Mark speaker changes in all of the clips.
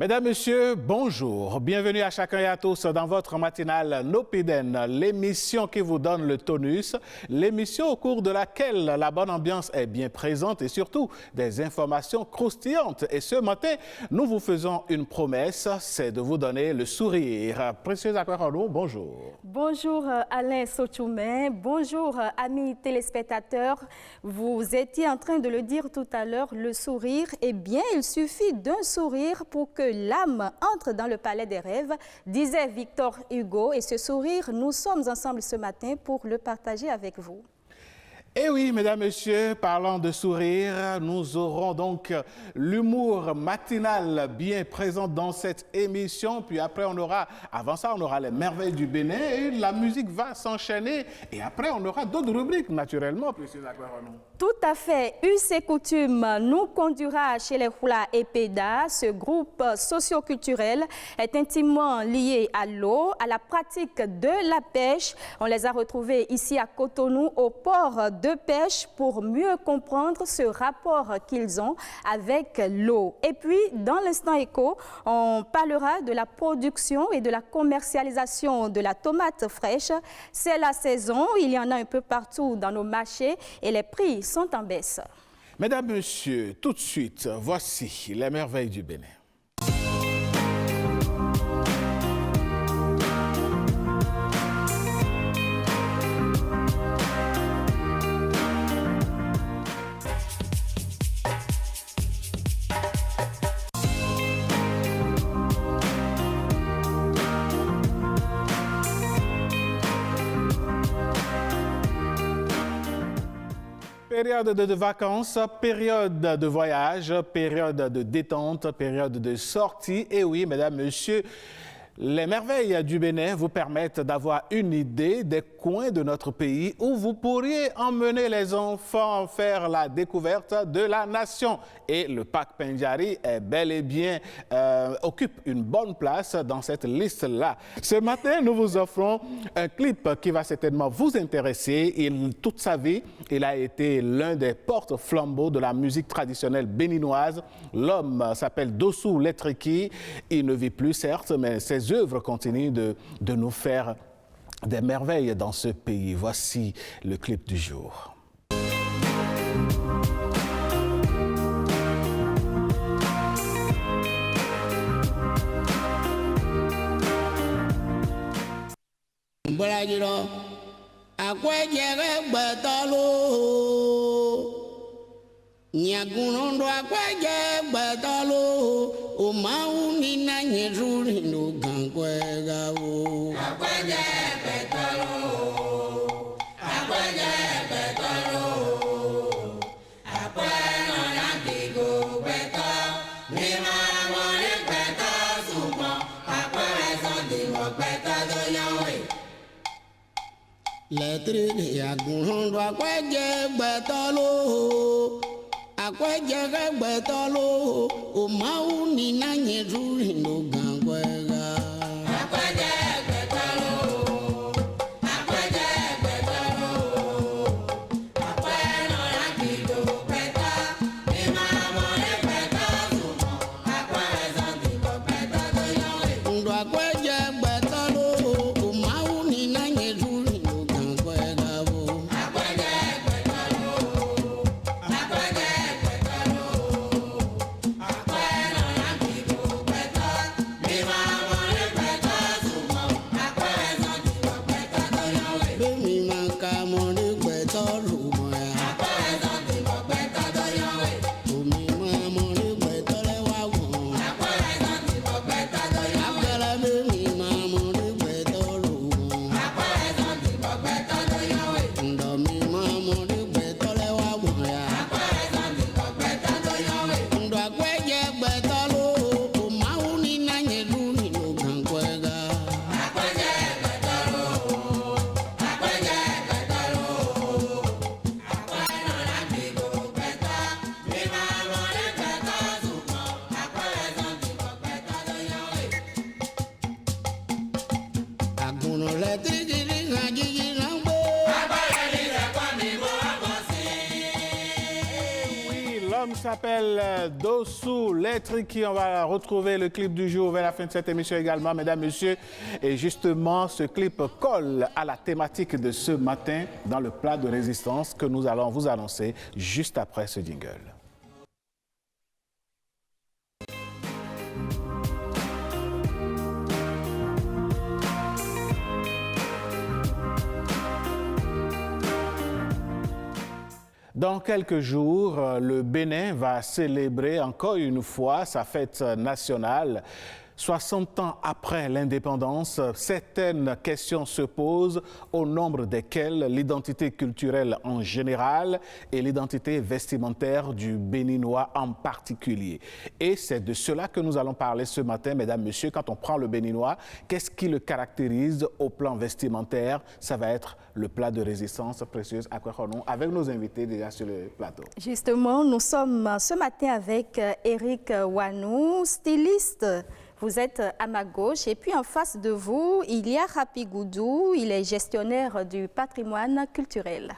Speaker 1: Mesdames, Messieurs, bonjour. Bienvenue à chacun et à tous dans votre matinale Nopiden, l'émission qui vous donne le tonus, l'émission au cours de laquelle la bonne ambiance est bien présente et surtout des informations croustillantes. Et ce matin, nous vous faisons une promesse, c'est de vous donner le sourire. Précieuse Aquarano, bonjour.
Speaker 2: Bonjour Alain Sochoumen, bonjour amis téléspectateurs. Vous étiez en train de le dire tout à l'heure, le sourire, eh bien il suffit d'un sourire pour que l'âme entre dans le palais des rêves, disait Victor Hugo. Et ce sourire, nous sommes ensemble ce matin pour le partager avec vous.
Speaker 1: Et oui, mesdames, messieurs, parlant de sourire, nous aurons donc l'humour matinal bien présent dans cette émission. Puis après, avant ça, on aura les merveilles du Bénin et la musique va s'enchaîner. Et après, on aura d'autres rubriques, naturellement, précieuse Aquarano.
Speaker 2: Tout à fait. Us et coutumes nous conduira chez les Hula et Peda. Ce groupe socio-culturel est intimement lié à l'eau, à la pratique de la pêche. On les a retrouvés ici à Cotonou, au port de pêche, pour mieux comprendre ce rapport qu'ils ont avec l'eau. Et puis, dans l'instant éco, on parlera de la production et de la commercialisation de la tomate fraîche. C'est la saison, il y en a un peu partout dans nos marchés et les prix sont en baisse.
Speaker 1: Mesdames, Messieurs, tout de suite, voici les merveilles du Bénin. Période de vacances, période de voyage, période de détente, période de sortie. Et oui, mesdames, messieurs, les merveilles du Bénin vous permettent d'avoir une idée des coins de notre pays où vous pourriez emmener les enfants faire la découverte de la nation. Et le parc Pendjari est bel et bien occupe une bonne place dans cette liste-là. Ce matin, nous vous offrons un clip qui va certainement vous intéresser. Toute sa vie, il a été l'un des porte-flambeaux de la musique traditionnelle béninoise. L'homme s'appelle Dossou Letriki. Il ne vit plus, certes, mais ses œuvres continuent de nous faire des merveilles dans ce pays. Voici le clip du jour.
Speaker 3: Nyagunondo akwaje badalo o mauni na nyeruri no gangwega o akwaje badalo akwano na digo beta mi mama le beta sumo akwazo digo beta do yawe letri nyagunondo akwaje badalo akwajaga batalo o mauni na nyeruri no gangwega akwajaga batalo akwano na kido beta mi mama le beta sumo akwazo digo beta do yawe ndo akwajaga batalo o mauni na nyeruri no gangwega bo
Speaker 1: L'homme s'appelle Dossou Letriki. On va retrouver le clip du jour vers la fin de cette émission également, mesdames, messieurs. Et justement, ce clip colle à la thématique de ce matin dans le plat de résistance que nous allons vous annoncer juste après ce jingle. Dans quelques jours, le Bénin va célébrer encore une fois sa fête nationale. 60 ans après l'indépendance, certaines questions se posent, au nombre desquelles l'identité culturelle en général et l'identité vestimentaire du Béninois en particulier. Et c'est de cela que nous allons parler ce matin, mesdames, messieurs. Quand on prend le Béninois, qu'est-ce qui le caractérise au plan vestimentaire? Ça va être le plat de résistance précieuse à Kwekhonon, avec nos invités déjà sur le plateau.
Speaker 2: Justement, nous sommes ce matin avec Eric Wanou, styliste. Vous êtes à ma gauche et puis en face de vous, il y a Rapi Goudou, il est gestionnaire du patrimoine culturel.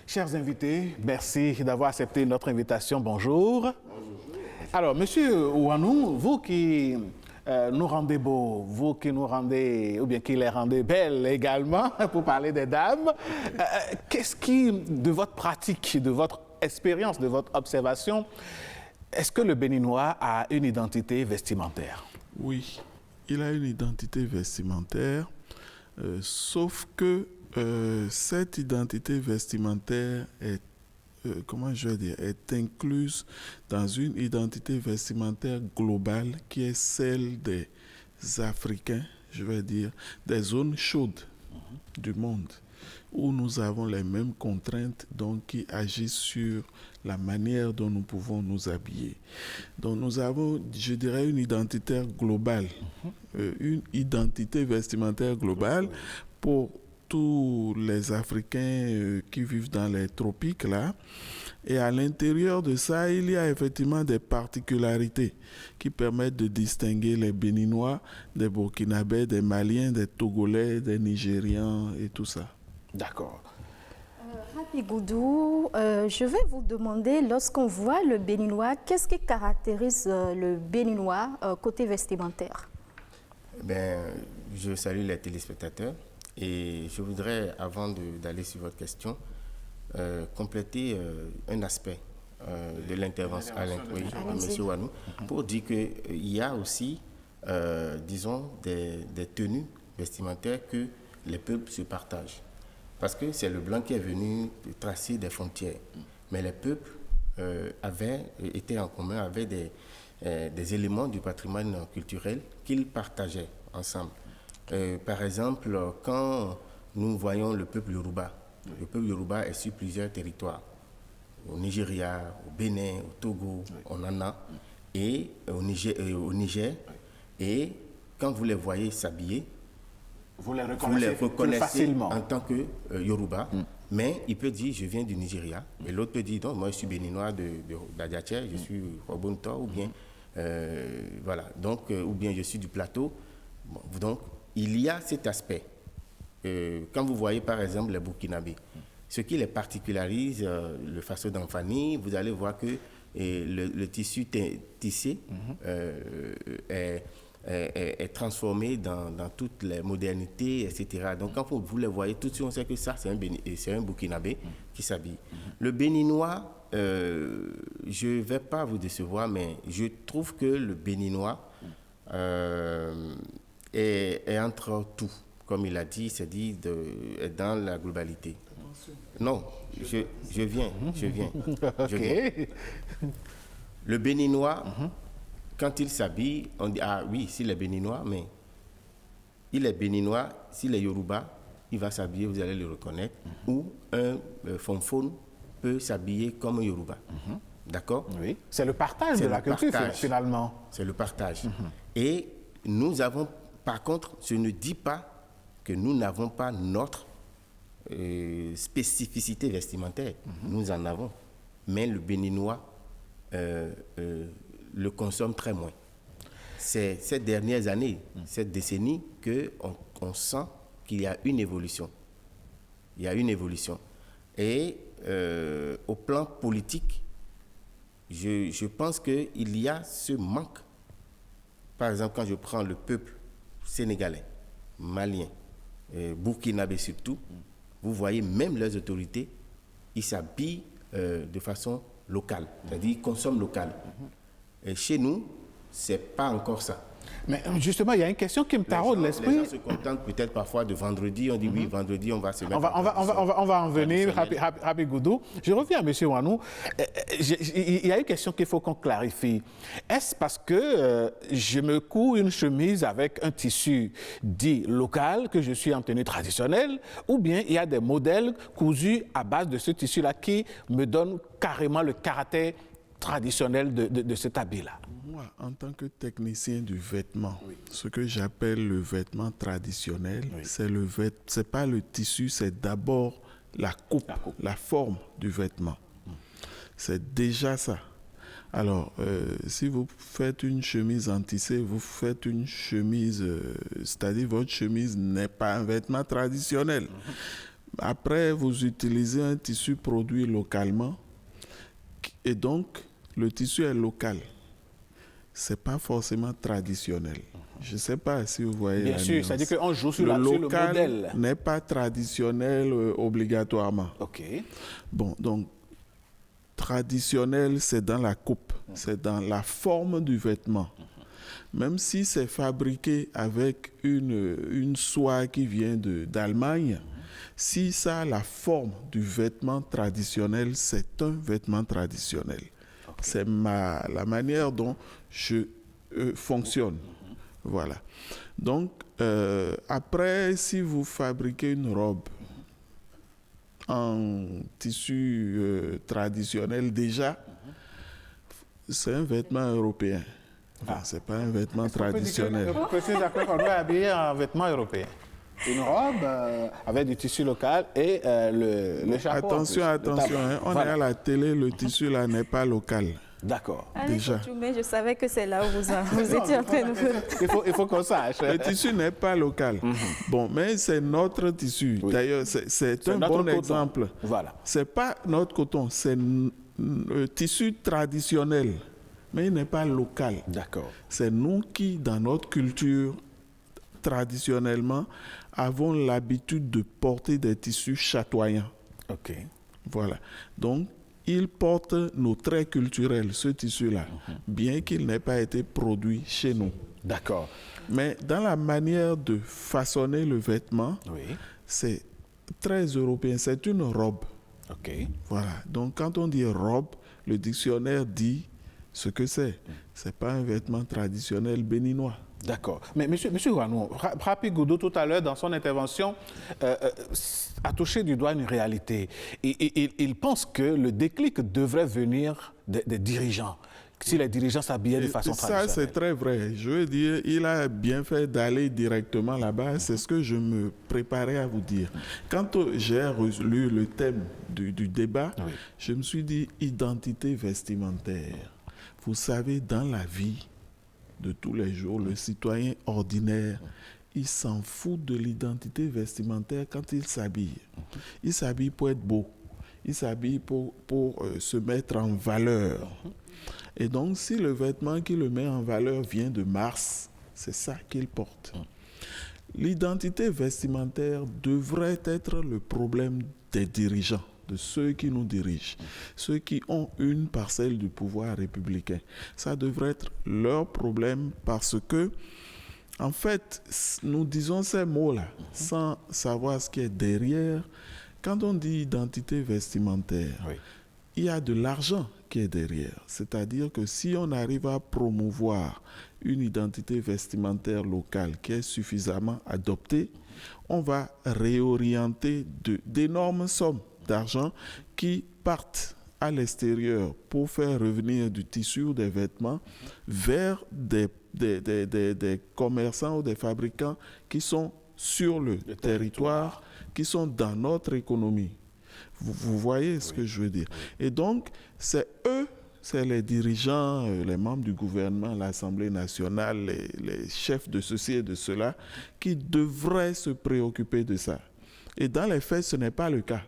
Speaker 1: Chers invités, merci d'avoir accepté notre invitation. Bonjour. Bonjour. Alors, monsieur Wanou, vous qui nous rendez beaux, vous qui nous rendez, ou bien qui les rendez belles également, pour parler des dames, qu'est-ce qui, de votre pratique, de votre expérience, de votre observation, est-ce que le Béninois a une identité vestimentaire?
Speaker 4: Oui, il a une identité vestimentaire, sauf que cette identité vestimentaire est, est incluse dans une identité vestimentaire globale qui est celle des Africains, des zones chaudes du monde, où nous avons les mêmes contraintes donc, qui agissent sur la manière dont nous pouvons nous habiller. Donc nous avons, je dirais, une identité globale, une identité vestimentaire globale pour tous les Africains qui vivent dans les tropiques là. Et à l'intérieur de ça, il y a effectivement des particularités qui permettent de distinguer les Béninois des Burkinabés, des Maliens, des Togolais, des Nigérians et tout ça.
Speaker 1: D'accord.
Speaker 2: Rapi Goudou, je vais vous demander, lorsqu'on voit le Béninois, qu'est-ce qui caractérise le Béninois côté vestimentaire?
Speaker 5: Je salue les téléspectateurs et je voudrais, avant d'aller sur votre question, compléter un aspect de l'intervention à M. Wanou pour dire qu'il y a aussi, disons, des tenues vestimentaires que les peuples se partagent. Parce que c'est le blanc qui est venu tracer des frontières. Mais les peuples étaient en commun, avaient des éléments du patrimoine culturel qu'ils partageaient ensemble. Par exemple, quand nous voyons le peuple Yoruba, le peuple Yoruba est sur plusieurs territoires. Au Nigeria, au Bénin, au Togo, on en a, et au Niger. Et quand vous les voyez s'habiller, vous les reconnaissez facilement en tant que Yoruba, mais il peut dire je viens du Nigeria, et l'autre peut dire non, moi je suis béninois d'Adiaché, je suis Robonto, ou bien voilà, donc ou bien je suis du plateau. Bon, donc il y a cet aspect. Quand vous voyez par exemple les Burkinabés, ce qui les particularise, le faso d'Anfani, vous allez voir que le tissu tissé est transformé dans toutes les modernités, etc. Donc quand vous les voyez, tout de suite on sait que ça c'est un Burkinabé qui s'habille. Le Béninois, je ne vais pas vous décevoir, mais je trouve que le Béninois est entre tout. Comme il a dit, c'est dit dans la globalité. Non, je viens.
Speaker 1: Okay.
Speaker 5: Le Béninois, quand il s'habille, on dit, ah oui, s'il est Béninois, mais il est Béninois, s'il est Yoruba, il va s'habiller, vous allez le reconnaître, ou un Fonfone peut s'habiller comme un Yoruba. D'accord?
Speaker 1: Oui, c'est le partage de la culture, finalement.
Speaker 5: C'est le partage. Et nous avons, par contre, je ne dis pas que nous n'avons pas notre spécificité vestimentaire. Nous en avons. Mais le Béninois le consomme très moins. C'est ces dernières années, cette décennie, qu'on sent qu'il y a une évolution. Il y a une évolution. Et au plan politique, je pense qu'il y a ce manque. Par exemple, quand je prends le peuple sénégalais, malien, burkinabé surtout, vous voyez même leurs autorités, ils s'habillent de façon locale, c'est-à-dire ils consomment local. Et chez nous, ce n'est pas encore ça.
Speaker 1: Mais justement, il y a une question qui me taraude l'esprit.
Speaker 5: Les gens se contentent peut-être parfois de vendredi. On dit oui, vendredi, on va se mettre
Speaker 1: On va en venir, Happy Goudou. Je reviens à M. Wanou. Il y a une question qu'il faut qu'on clarifie. Est-ce parce que je me couds une chemise avec un tissu dit local que je suis en tenue traditionnelle, ou bien il y a des modèles cousus à base de ce tissu-là qui me donnent carrément le caractère traditionnel de cet habit-là?
Speaker 4: Moi, en tant que technicien du vêtement, ce que j'appelle le vêtement traditionnel, c'est pas le tissu, c'est d'abord la coupe, la forme du vêtement. C'est déjà ça. Alors, si vous faites une chemise en tissé, vous faites une chemise, c'est-à-dire votre chemise n'est pas un vêtement traditionnel. Après, vous utilisez un tissu produit localement et donc le tissu est local. C'est pas forcément traditionnel. Je ne sais pas si vous voyez.
Speaker 1: Bien sûr, c'est-à-dire qu'on joue sur le modèle.
Speaker 4: N'est pas traditionnel obligatoirement.
Speaker 1: OK.
Speaker 4: Bon, donc, traditionnel, c'est dans la coupe, c'est dans la forme du vêtement. Même si c'est fabriqué avec une soie qui vient d'Allemagne, si ça a la forme du vêtement traditionnel, c'est un vêtement traditionnel. C'est la manière dont je fonctionne. Voilà. Donc, après, si vous fabriquez une robe en tissu traditionnel, déjà, c'est un vêtement européen. Enfin, ce n'est pas un vêtement traditionnel.
Speaker 1: Vous précisez qu'on doit habiller en vêtement européen. Une robe avec du tissu local et le chapeau.
Speaker 4: Attention, hein, on est à la télé, le tissu là n'est pas local.
Speaker 1: D'accord.
Speaker 4: Déjà.
Speaker 2: Je savais que c'est là où vous étiez en train de...
Speaker 1: Il faut qu'on sache.
Speaker 4: Le tissu n'est pas local. Bon, mais c'est notre tissu. Oui. D'ailleurs, c'est un bon exemple.
Speaker 1: Voilà.
Speaker 4: C'est pas notre coton, c'est un tissu traditionnel, mais il n'est pas local.
Speaker 1: D'accord.
Speaker 4: C'est nous qui, dans notre culture, traditionnellement, avons l'habitude de porter des tissus chatoyants.
Speaker 1: OK.
Speaker 4: Voilà. Donc, il porte nos traits culturels, ce tissu-là, bien qu'il n'ait pas été produit chez nous.
Speaker 1: D'accord.
Speaker 4: Mais dans la manière de façonner le vêtement, c'est très européen. C'est une robe.
Speaker 1: OK.
Speaker 4: Voilà. Donc, quand on dit robe, le dictionnaire dit ce que c'est. Ce n'est pas un vêtement traditionnel béninois.
Speaker 1: D'accord. Mais monsieur Wanou, Happy Goudou, tout à l'heure, dans son intervention, a touché du doigt une réalité. Il pense que le déclic devrait venir des dirigeants, si les dirigeants s'habillaient de façon traditionnelle.
Speaker 4: Ça, c'est très vrai. Je veux dire, il a bien fait d'aller directement là-bas. C'est ce que je me préparais à vous dire. Quand j'ai lu le thème du débat, je me suis dit identité vestimentaire. Vous savez, dans la vie de tous les jours, le citoyen ordinaire, il s'en fout de l'identité vestimentaire quand il s'habille. Il s'habille pour être beau. Il s'habille pour se mettre en valeur. Et donc, si le vêtement qui le met en valeur vient de Mars, c'est ça qu'il porte. L'identité vestimentaire devrait être le problème des dirigeants, de ceux qui nous dirigent, ceux qui ont une parcelle du pouvoir républicain. Ça devrait être leur problème parce que, en fait, nous disons ces mots-là sans savoir ce qui est derrière. Quand on dit identité vestimentaire, il y a de l'argent qui est derrière. C'est-à-dire que si on arrive à promouvoir une identité vestimentaire locale qui est suffisamment adoptée, on va réorienter d'énormes sommes d'argent qui partent à l'extérieur pour faire revenir du tissu ou des vêtements vers des commerçants ou des fabricants qui sont sur le territoire, qui sont dans notre économie. Vous voyez ce que je veux dire. Et donc, c'est eux, c'est les dirigeants, les membres du gouvernement, l'Assemblée nationale, les chefs de ceci et de cela, qui devraient se préoccuper de ça. Et dans les faits, ce n'est pas le cas.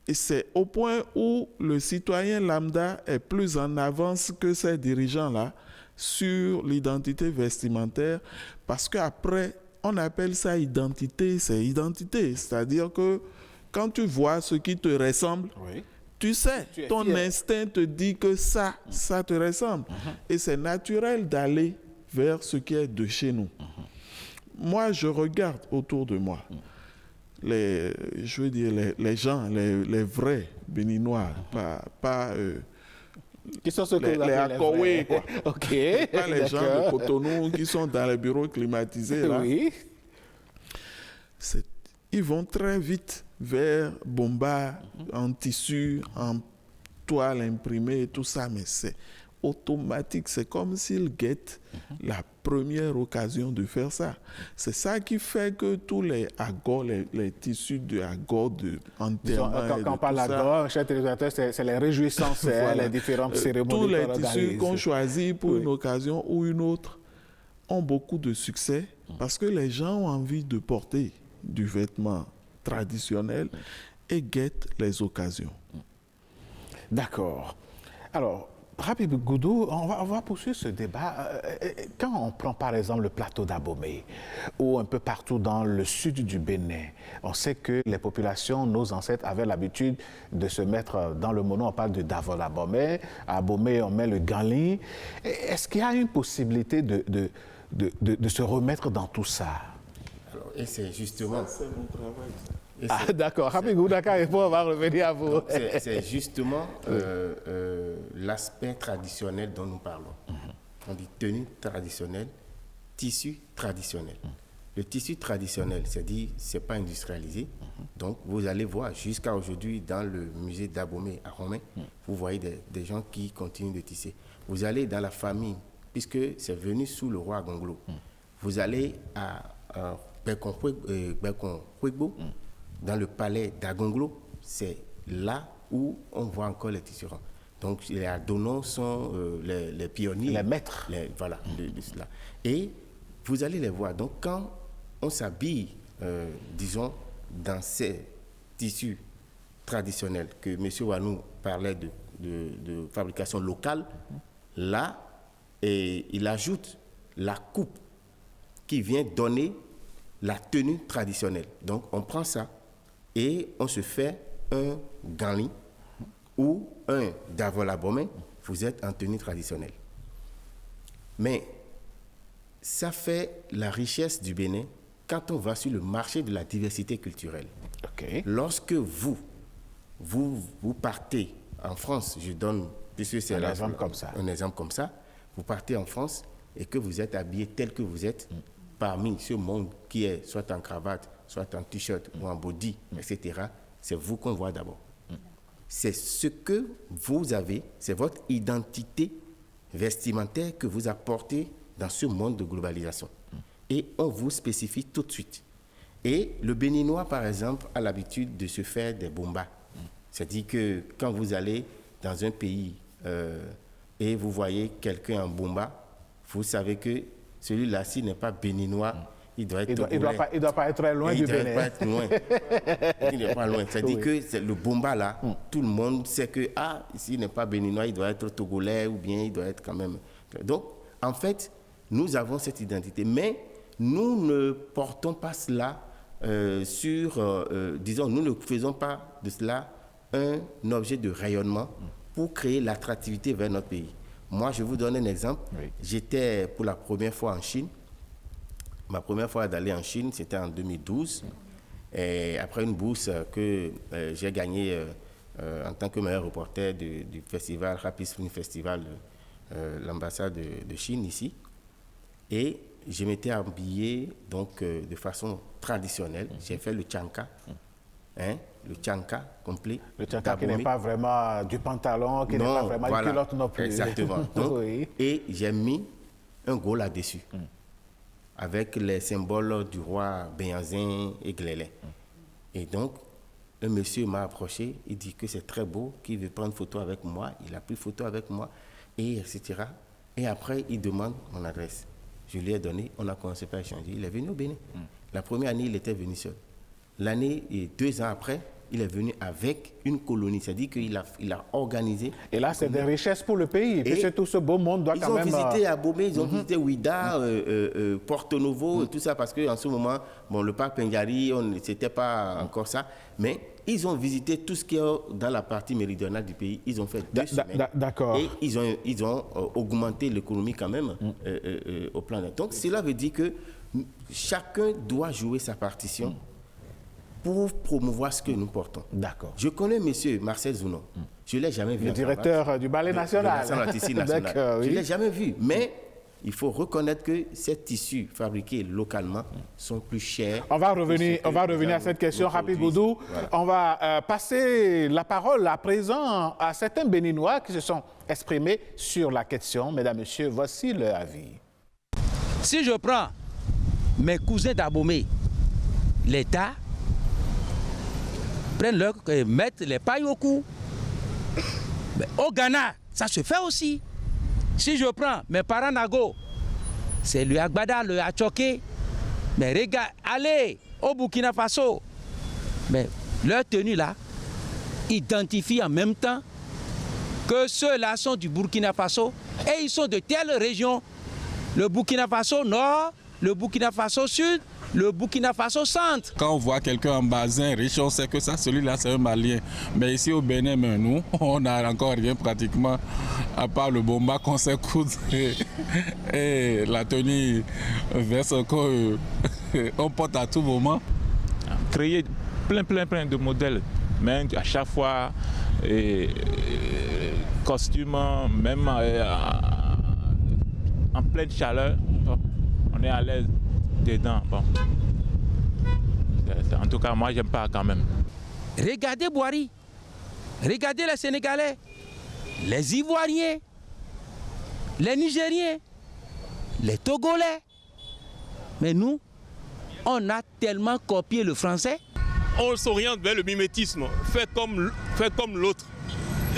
Speaker 4: Et c'est au point où le citoyen lambda est plus en avance que ces dirigeants-là sur l'identité vestimentaire, parce qu'après, on appelle ça identité, c'est identité. C'est-à-dire que quand tu vois ce qui te ressemble,
Speaker 1: Oui.
Speaker 4: tu sais,
Speaker 1: Tu es
Speaker 4: ton
Speaker 1: fier.
Speaker 4: instinct te dit que ça te ressemble. Et c'est naturel d'aller vers ce qui est de chez nous. Moi, je regarde autour de moi les gens, les vrais Béninois, pas
Speaker 1: Qui sont ceux que
Speaker 4: les
Speaker 1: vous appelez
Speaker 4: Akowé,
Speaker 1: vrais?
Speaker 4: quoi.
Speaker 1: OK.
Speaker 4: Pas les gens de
Speaker 1: d'accord.
Speaker 4: Cotonou qui sont dans les bureaux climatisés. Là.
Speaker 1: Oui.
Speaker 4: Ils vont très vite vers Bomba, en tissu, en toile imprimée et tout ça, mais c'est automatique. C'est comme s'ils guettent la première occasion de faire ça. C'est ça qui fait que tous les agors, les tissus de agors, de
Speaker 1: Disons,
Speaker 4: enterrement,
Speaker 1: quand on parle d'agora, chers téléspectateurs, c'est les réjouissances,
Speaker 4: Voilà.
Speaker 1: les différentes cérémonies.
Speaker 4: Tous les
Speaker 1: qu'on
Speaker 4: tissus
Speaker 1: organise.
Speaker 4: qu'on choisit pour
Speaker 1: Oui.
Speaker 4: une occasion ou une autre ont beaucoup de succès parce que les gens ont envie de porter du vêtement traditionnel et guettent les occasions.
Speaker 1: D'accord. Alors, Habib Goudou, on va poursuivre ce débat. Quand on prend par exemple le plateau d'Abomey ou un peu partout dans le sud du Bénin, on sait que les populations, nos ancêtres, avaient l'habitude de se mettre dans le mono. On parle de Davol Abomey. À Abomey, on met le ganli. Est-ce qu'il y a une possibilité de se remettre dans tout ça?
Speaker 5: Alors, et c'est justement...
Speaker 4: C'est mon travail.
Speaker 5: et
Speaker 1: Ah,
Speaker 5: c'est-
Speaker 1: d'accord. Habib Goudou, d'accord, et puis on va revenir à vous.
Speaker 5: C'est justement l'aspect traditionnel dont nous parlons. On dit tenue traditionnelle, tissu traditionnel. Le tissu traditionnel, c'est-à-dire, c'est pas industrialisé. Donc, vous allez voir, jusqu'à aujourd'hui, dans le musée d'Abomey à Romain, vous voyez des gens qui continuent de tisser. Vous allez dans la famille, puisque c'est venu sous le roi Gonglo. Vous allez à Bekonkwegbo, dans le palais d'Agonglo, c'est là où on voit encore les tisserands. Donc, les Adonos sont les pionniers.
Speaker 1: Les maîtres.
Speaker 5: Voilà, de cela. Et vous allez les voir. Donc, quand on s'habille, disons, dans ces tissus traditionnels, que M. Wanou parlait de fabrication locale, là, et il ajoute la coupe qui vient donner la tenue traditionnelle. Donc, on prend ça et on se fait un ganli ou un davolabomé. Vous êtes en tenue traditionnelle. Mais ça fait la richesse du Bénin quand on va sur le marché de la diversité culturelle.
Speaker 1: OK.
Speaker 5: Lorsque vous partez en France, je donne, puisque c'est
Speaker 1: Un exemple comme ça.
Speaker 5: un exemple comme ça, vous partez en France et que vous êtes habillé tel que vous êtes, parmi ce monde qui est soit en cravate, soit en t-shirt ou en body, etc., c'est vous qu'on voit d'abord. C'est ce que vous avez, c'est votre identité vestimentaire que vous apportez dans ce monde de globalisation. Et on vous spécifie tout de suite. Et le Béninois, par exemple, a l'habitude de se faire des bombas. C'est-à-dire que quand vous allez dans un pays et vous voyez quelqu'un en bomba, vous savez que celui-là, s'il n'est pas béninois, il doit être
Speaker 1: Il doit pas être très loin
Speaker 5: il
Speaker 1: du
Speaker 5: ne doit
Speaker 1: Bénin.
Speaker 5: pas être loin. Il n'est pas loin. C'est-à-dire
Speaker 1: Oui.
Speaker 5: que c'est le bomba là, tout le monde sait que, s'il n'est pas béninois, il doit être togolais ou bien il doit être quand même. Donc, en fait, nous avons cette identité. Mais nous ne portons pas cela disons, nous ne faisons pas de cela un objet de rayonnement pour créer l'attractivité vers notre pays. Moi, je vous donne un exemple.
Speaker 1: Oui.
Speaker 5: J'étais pour la première fois en Chine. Ma première fois d'aller en Chine, c'était en 2012. Et après une bourse que j'ai gagnée en tant que meilleur reporter du festival, Rapid Film Festival, l'ambassade de Chine ici. Et je m'étais habillé donc, de façon traditionnelle. J'ai fait le tchanka, le tchanka complet.
Speaker 1: Le tchanka qui n'est
Speaker 5: d'Abomey.
Speaker 1: pas vraiment du pantalon, qui n'est pas vraiment une culotte non plus.
Speaker 5: Exactement. Donc,
Speaker 1: Oui.
Speaker 5: et j'ai mis un gros là-dessus, avec les symboles du roi Béanzin et Glélé. Et donc, un monsieur m'a approché, il dit que c'est très beau, qu'il veut prendre photo avec moi. Il a pris photo avec moi, et etc. Et après, il demande mon adresse. Je lui ai donné, on a commencé par échanger. Il est venu au Bénin. La première année, il était venu seul. L'année et 2 ans après, il est venu avec une colonie, c'est-à-dire qu'il a organisé.
Speaker 1: Et là, c'est des richesses pour le pays. Puisque tout ce beau monde doit quand même...
Speaker 5: Ils ont visité Abomey, ils ont visité Ouida, Porto Novo, tout ça, parce qu'en ce moment, bon, le parc Pendiari, c'était pas encore ça, mais ils ont visité tout ce qui est dans la partie méridionale du pays. Ils ont fait 2 semaines.
Speaker 1: D'accord.
Speaker 5: Et ils ont augmenté l'économie quand même au plan. Donc, cela veut dire que chacun doit jouer sa partition pour promouvoir ce que nous portons.
Speaker 1: D'accord.
Speaker 5: Je connais M. Marcel Zounon. Je ne l'ai jamais vu.
Speaker 1: Le directeur du Ballet National.
Speaker 5: National. Je ne l'ai jamais vu. Mais il faut reconnaître que ces tissus fabriqués localement sont plus chers.
Speaker 1: On va revenir à cette question, Rapide Boudou. Voilà. On va passer la parole à présent à certains Béninois qui se sont exprimés sur la question. Mesdames, Messieurs, voici leur avis.
Speaker 6: Si je prends mes cousins d'Abomey, l'État mettent les pailles au cou. Mais au Ghana, ça se fait aussi. Si je prends mes parents Nago, c'est le Agbada, le Achoké. Mais regarde, allez au Burkina Faso. Mais leur tenue là identifie en même temps que ceux-là sont du Burkina Faso et ils sont de telle région. Le Burkina Faso Nord, le Burkina Faso Sud, le Burkina Faso centre.
Speaker 7: Quand on voit quelqu'un en basin riche, on sait que ça, celui-là, c'est un Malien. Mais ici au Bénin, nous, on n'a encore rien pratiquement, à part le bomba qu'on sait coudre et la tenue veste qu'on porte à tout moment.
Speaker 8: Créer plein de modèles, mais à chaque fois, costume, même en pleine chaleur, on est à l'aise dedans. Bon. En tout cas, moi, j'aime pas quand même.
Speaker 6: Regardez Boari, regardez les Sénégalais, les Ivoiriens, les Nigériens, les Togolais. Mais nous, on a tellement copié le français.
Speaker 9: On s'oriente vers le mimétisme, fait comme l'autre.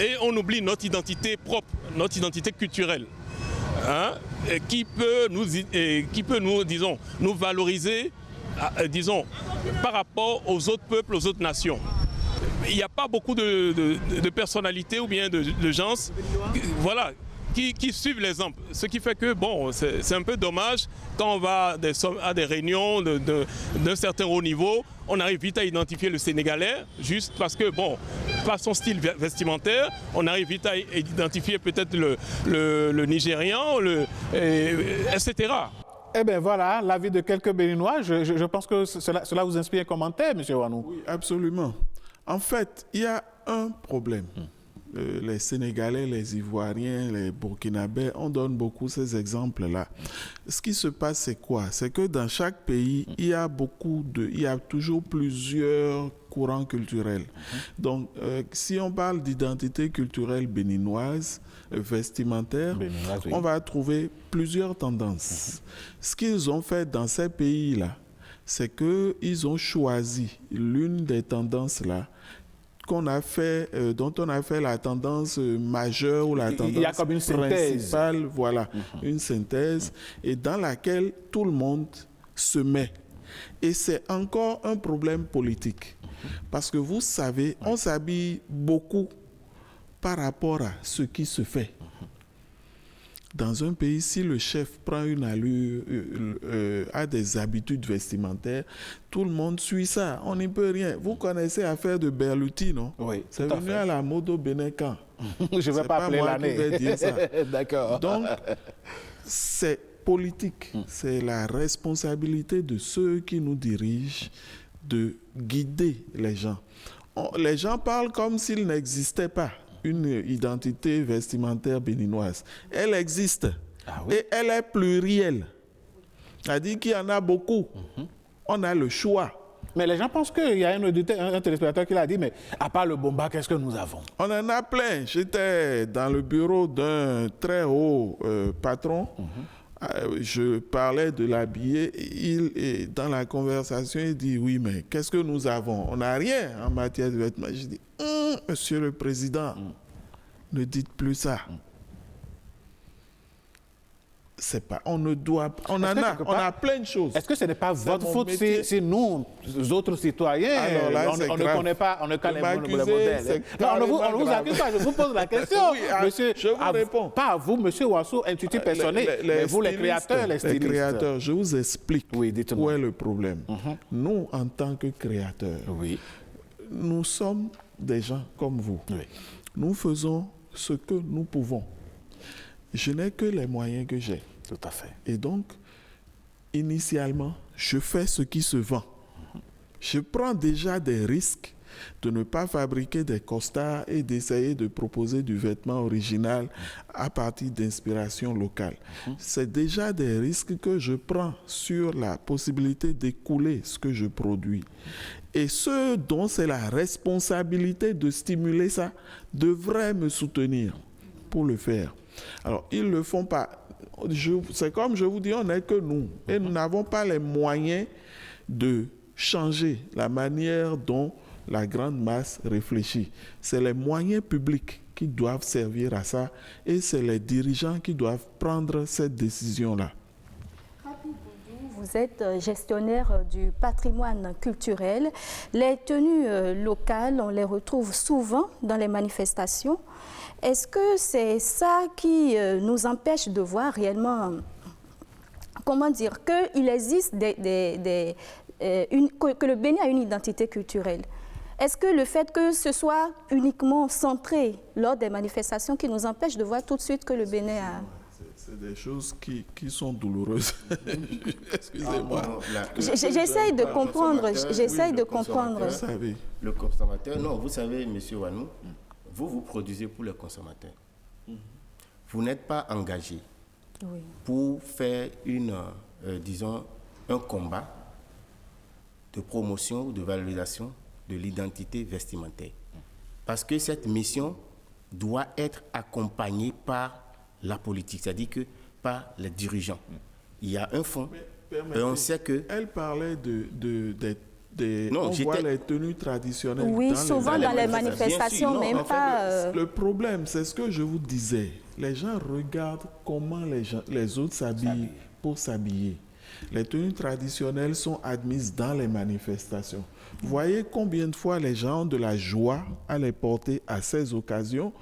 Speaker 9: Et on oublie notre identité propre, notre identité culturelle. Hein, qui peut nous, disons, nous valoriser, disons, par rapport aux autres peuples, aux autres nations. Il n'y a pas beaucoup de personnalités ou bien de gens, voilà, qui suivent l'exemple. Ce qui fait que, bon, c'est un peu dommage quand on va à des réunions d'un certain haut niveau, on arrive vite à identifier le Sénégalais, juste parce que, bon, par son style vestimentaire, on arrive vite à identifier peut-être le Nigérian, etc.
Speaker 1: Eh bien voilà, l'avis de quelques Béninois. Je pense que cela vous inspire un commentaire, M. Ouanou.
Speaker 4: Oui, absolument. En fait, il y a un problème. Les Sénégalais, les Ivoiriens, les Burkinabés, on donne beaucoup ces exemples-là. Ce qui se passe, c'est quoi? C'est que dans chaque pays, il y a toujours plusieurs courants culturels. Donc, si on parle d'identité culturelle béninoise, vestimentaire, on va trouver plusieurs tendances. Ce qu'ils ont fait dans ces pays-là, c'est qu'ils ont choisi l'une des tendances-là dont on a fait la tendance majeure ou la tendance
Speaker 1: il y a comme une
Speaker 4: principale, voilà, une synthèse, et dans laquelle tout le monde se met. Et c'est encore un problème politique. Parce que vous savez, on s'habille beaucoup par rapport à ce qui se fait. Dans un pays, si le chef prend une allure, a des habitudes vestimentaires, tout le monde suit ça. On n'y peut rien. Vous connaissez l'affaire de Berluti, non?
Speaker 1: Oui,
Speaker 4: c'est venu à la mode au Bénin quand?
Speaker 1: Je ne vais pas appeler l'année.
Speaker 4: D'accord. Donc, c'est politique. C'est la responsabilité de ceux qui nous dirigent de guider les gens. Les gens parlent comme s'il n'existait pas une identité vestimentaire béninoise. Elle existe. Ah oui? Et elle est plurielle. C'est-à-dire qu'il y en a beaucoup. On a le choix.
Speaker 1: Mais les gens pensent qu'il y a un téléspectateur qui l'a dit, mais à part le bomba, qu'est-ce que nous avons?
Speaker 4: On en a plein. J'étais dans le bureau d'un très haut patron. Je parlais de l'habillé. Dans la conversation, il dit, oui, mais qu'est-ce que nous avons? On n'a rien en matière de vêtements. Je dis, Monsieur le Président, ne dites plus ça. c'est pas, on ne doit pas, on a plein de choses.
Speaker 1: Est-ce que ce n'est pas votre
Speaker 4: mon
Speaker 1: faute si nous, autres citoyens,
Speaker 4: alors là,
Speaker 1: on ne connaît pas, on ne connaît pas le modèle?
Speaker 4: Non,
Speaker 1: on ne vous accuse pas, je vous pose la question.
Speaker 4: Oui,
Speaker 1: monsieur,
Speaker 4: je vous réponds.
Speaker 1: Pas à vous, monsieur Wasso, intuitif personnel, mais vous les créateurs, les stylistes.
Speaker 4: Les créateurs, je vous explique où est le problème.
Speaker 1: Mhm.
Speaker 4: Nous, en tant que créateurs, nous sommes des gens comme vous.
Speaker 1: Oui.
Speaker 4: Nous faisons ce que nous pouvons. Je n'ai que les moyens que j'ai.
Speaker 1: Tout à fait.
Speaker 4: Et donc, initialement, je fais ce qui se vend. Je prends déjà des risques de ne pas fabriquer des costards et d'essayer de proposer du vêtement original à partir d'inspiration locale. C'est déjà des risques que je prends sur la possibilité d'écouler ce que je produis. Et ceux dont c'est la responsabilité de stimuler ça devraient me soutenir pour le faire. Alors, ils ne le font pas. C'est comme je vous dis, on n'est que nous. Et nous n'avons pas les moyens de changer la manière dont la grande masse réfléchit. C'est les moyens publics qui doivent servir à ça et c'est les dirigeants qui doivent prendre cette décision-là.
Speaker 2: Vous êtes gestionnaire du patrimoine culturel. Les tenues locales, on les retrouve souvent dans les manifestations. Est-ce que c'est ça qui nous empêche de voir réellement, comment dire, qu'il existe que le Bénin a une identité culturelle? Est-ce que le fait que ce soit uniquement centré lors des manifestations qui nous empêche de voir tout de suite que le Bénin a...
Speaker 4: C'est des choses qui sont douloureuses. Excusez-moi.
Speaker 2: J'essaye de comprendre. J'essaye de comprendre.
Speaker 5: Le consommateur, non, vous savez, M. Wanou, vous produisez pour le consommateur. Vous n'êtes pas engagé pour faire disons, un combat de promotion ou de valorisation de l'identité vestimentaire. Parce que cette mission doit être accompagnée par la politique, c'est-à-dire que par les dirigeants. Il y a un fonds et on sait que...
Speaker 4: Elle parlait on voit les tenues traditionnelles.
Speaker 2: Oui, souvent dans les manifestations, même pas...
Speaker 4: Le problème, c'est ce que je vous disais. Les gens regardent comment les autres s'habillent pour s'habiller. Les tenues traditionnelles sont admises dans les manifestations. Vous voyez combien de fois les gens ont de la joie à les porter à ces occasions.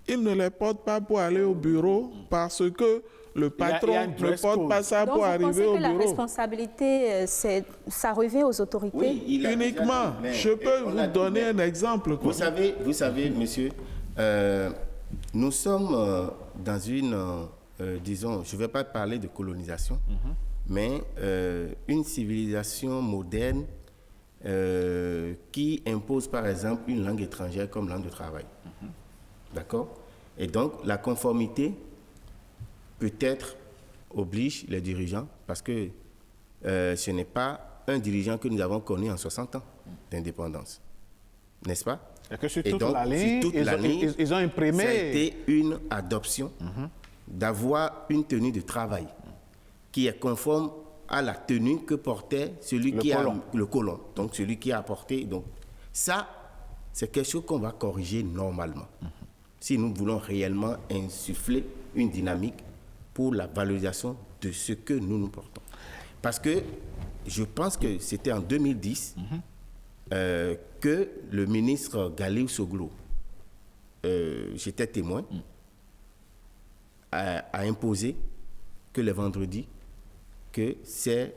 Speaker 4: Ils ne les portent pas pour aller au bureau parce que le patron ne porte pas ça pour arriver au bureau. Donc vous pensez que la responsabilité,
Speaker 2: ça revient aux autorités?
Speaker 4: Oui, uniquement. Je peux vous donner un exemple.
Speaker 5: Vous savez, monsieur, nous sommes dans une, disons, je ne vais pas parler de colonisation, mais une civilisation moderne qui impose, par exemple, une langue étrangère comme langue de travail. D'accord? Et donc, la conformité, peut-être, oblige les dirigeants, parce que ce n'est pas un dirigeant que nous avons connu en 60 ans d'indépendance. N'est-ce pas?
Speaker 1: Et que sur toute la ligne, ils ont imprimé...
Speaker 5: Ça a été une adoption d'avoir une tenue de travail qui est conforme à la tenue que portait celui le colon, donc celui qui a apporté. Donc, ça, c'est quelque chose qu'on va corriger normalement. Si nous voulons réellement insuffler une dynamique pour la valorisation de ce que nous portons. Parce que je pense que c'était en 2010 que le ministre Galil Soglo, j'étais témoin, a imposé que les vendredis, que ses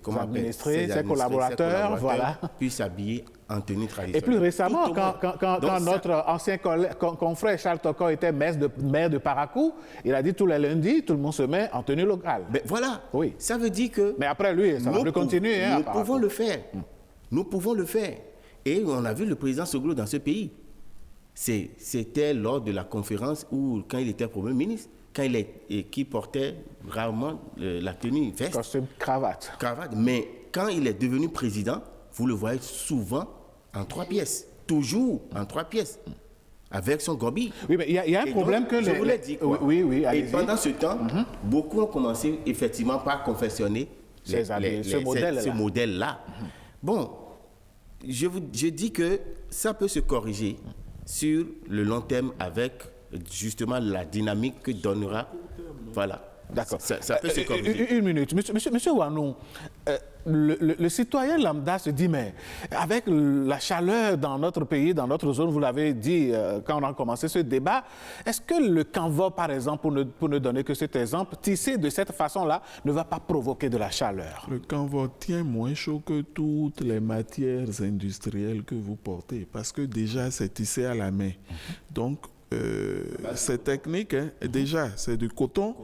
Speaker 1: collaborateurs
Speaker 5: puissent s'habiller en tenue traditionnelle.
Speaker 1: Et plus récemment, quand notre ancien confrère Charles Toko était maire de Parakou, il a dit tous les lundis, tout le monde se met en tenue locale.
Speaker 5: Mais voilà,
Speaker 1: oui.
Speaker 5: Ça veut dire que...
Speaker 1: Mais après lui, ça va plus continuer.
Speaker 5: Nous pouvons le faire. Nous pouvons le faire. Et on a vu le président Soglo dans ce pays. C'était lors de la conférence où, quand il était Premier ministre, qui portait rarement la tenue veste.
Speaker 1: Costume, cravate.
Speaker 5: Mais quand il est devenu président, vous le voyez souvent en 3 pièces. Toujours en 3 pièces. Avec son gobi.
Speaker 1: Oui, mais il y a un problème que
Speaker 5: je vous l'ai dit. Quoi.
Speaker 1: Oui,
Speaker 5: et pendant ce temps, beaucoup ont commencé effectivement par confectionner ce modèle-là. Bon, je dis que ça peut se corriger sur le long terme avec justement la dynamique que donnera
Speaker 1: D'accord.
Speaker 5: Ça peut se corriger.
Speaker 1: Une minute. Monsieur Wanou, le citoyen lambda se dit, mais avec la chaleur dans notre pays, dans notre zone, vous l'avez dit quand on a commencé ce débat, est-ce que le canevas, par exemple, pour ne donner que cet exemple, tissé de cette façon-là, ne va pas provoquer de la chaleur?
Speaker 4: Le canevas tient moins chaud que toutes les matières industrielles que vous portez, parce que déjà, c'est tissé à la main. Donc, c'est technique, hein. Déjà, c'est du coton,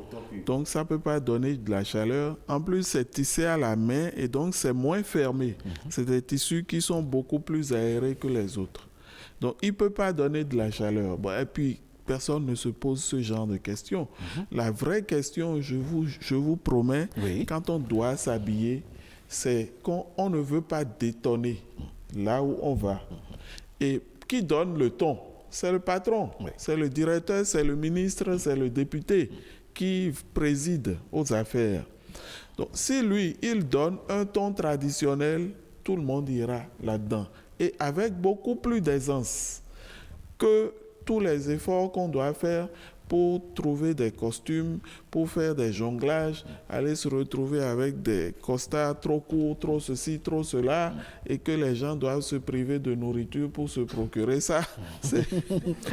Speaker 4: donc ça ne peut pas donner de la chaleur. En plus, c'est tissé à la main et donc c'est moins fermé. C'est des tissus qui sont beaucoup plus aérés que les autres. Donc, il ne peut pas donner de la chaleur. Bon, et puis, personne ne se pose ce genre de questions. La vraie question, je vous promets, quand on doit s'habiller, c'est qu'on ne veut pas détonner là où on va. Et qui donne le ton? C'est le patron, c'est le directeur, c'est le ministre, c'est le député qui préside aux affaires. Donc, si lui, il donne un ton traditionnel, tout le monde ira là-dedans. Et avec beaucoup plus d'aisance que tous les efforts qu'on doit faire pour trouver des costumes, pour faire des jonglages, aller se retrouver avec des costards trop courts, trop ceci, trop cela, et que les gens doivent se priver de nourriture pour se procurer ça.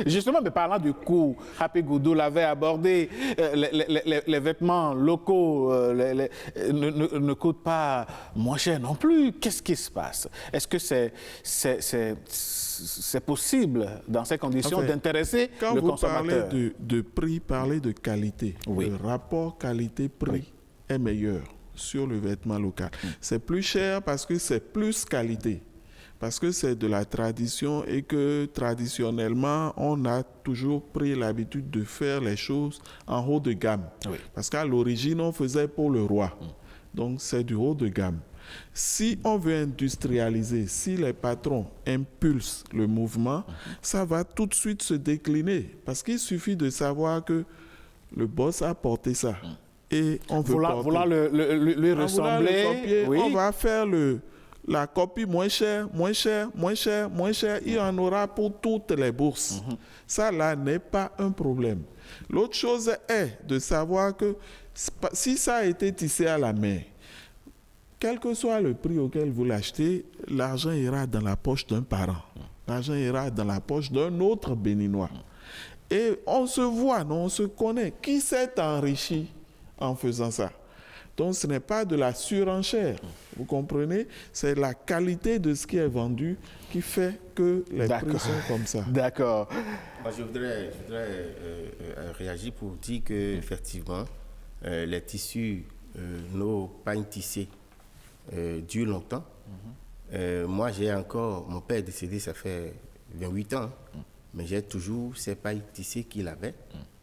Speaker 1: Justement, mais parlant du coût, Happy Goudou l'avait abordé, les vêtements locaux ne coûtent pas moins cher non plus. Qu'est-ce qui se passe? Est-ce que c'est possible, dans ces conditions, d'intéresser le consommateur?
Speaker 4: Quand vous parlez de prix, parlez de qualité. Le rapport qualité-prix est meilleur sur le vêtement local. C'est plus cher parce que c'est plus qualité, parce que c'est de la tradition et que traditionnellement, on a toujours pris l'habitude de faire les choses en haut de gamme. Parce qu'à l'origine, on faisait pour le roi. Donc, c'est du haut de gamme. Si on veut industrialiser, si les patrons impulsent le mouvement, ça va tout de suite se décliner. Parce qu'il suffit de savoir que le boss a porté ça. Et on veut
Speaker 1: voulant lui ressembler,
Speaker 4: on va faire la copie moins chère, moins chère, moins chère, moins chère. Il y en aura pour toutes les bourses. Ça, là, n'est pas un problème. L'autre chose est de savoir que si ça a été tissé à la main, quel que soit le prix auquel vous l'achetez, l'argent ira dans la poche d'un parent. L'argent ira dans la poche d'un autre Béninois. Et on se voit, non, on se connaît. Qui s'est enrichi en faisant ça? Donc, ce n'est pas de la surenchère. Vous comprenez? C'est la qualité de ce qui est vendu qui fait que les prix sont comme ça.
Speaker 1: D'accord.
Speaker 5: Moi, je voudrais réagir pour dire qu'effectivement, les tissus, nos pagnes tissées, durent longtemps. Moi, mon père est décédé, ça fait 28 ans, mais j'ai toujours ces pailles tissées qu'il avait,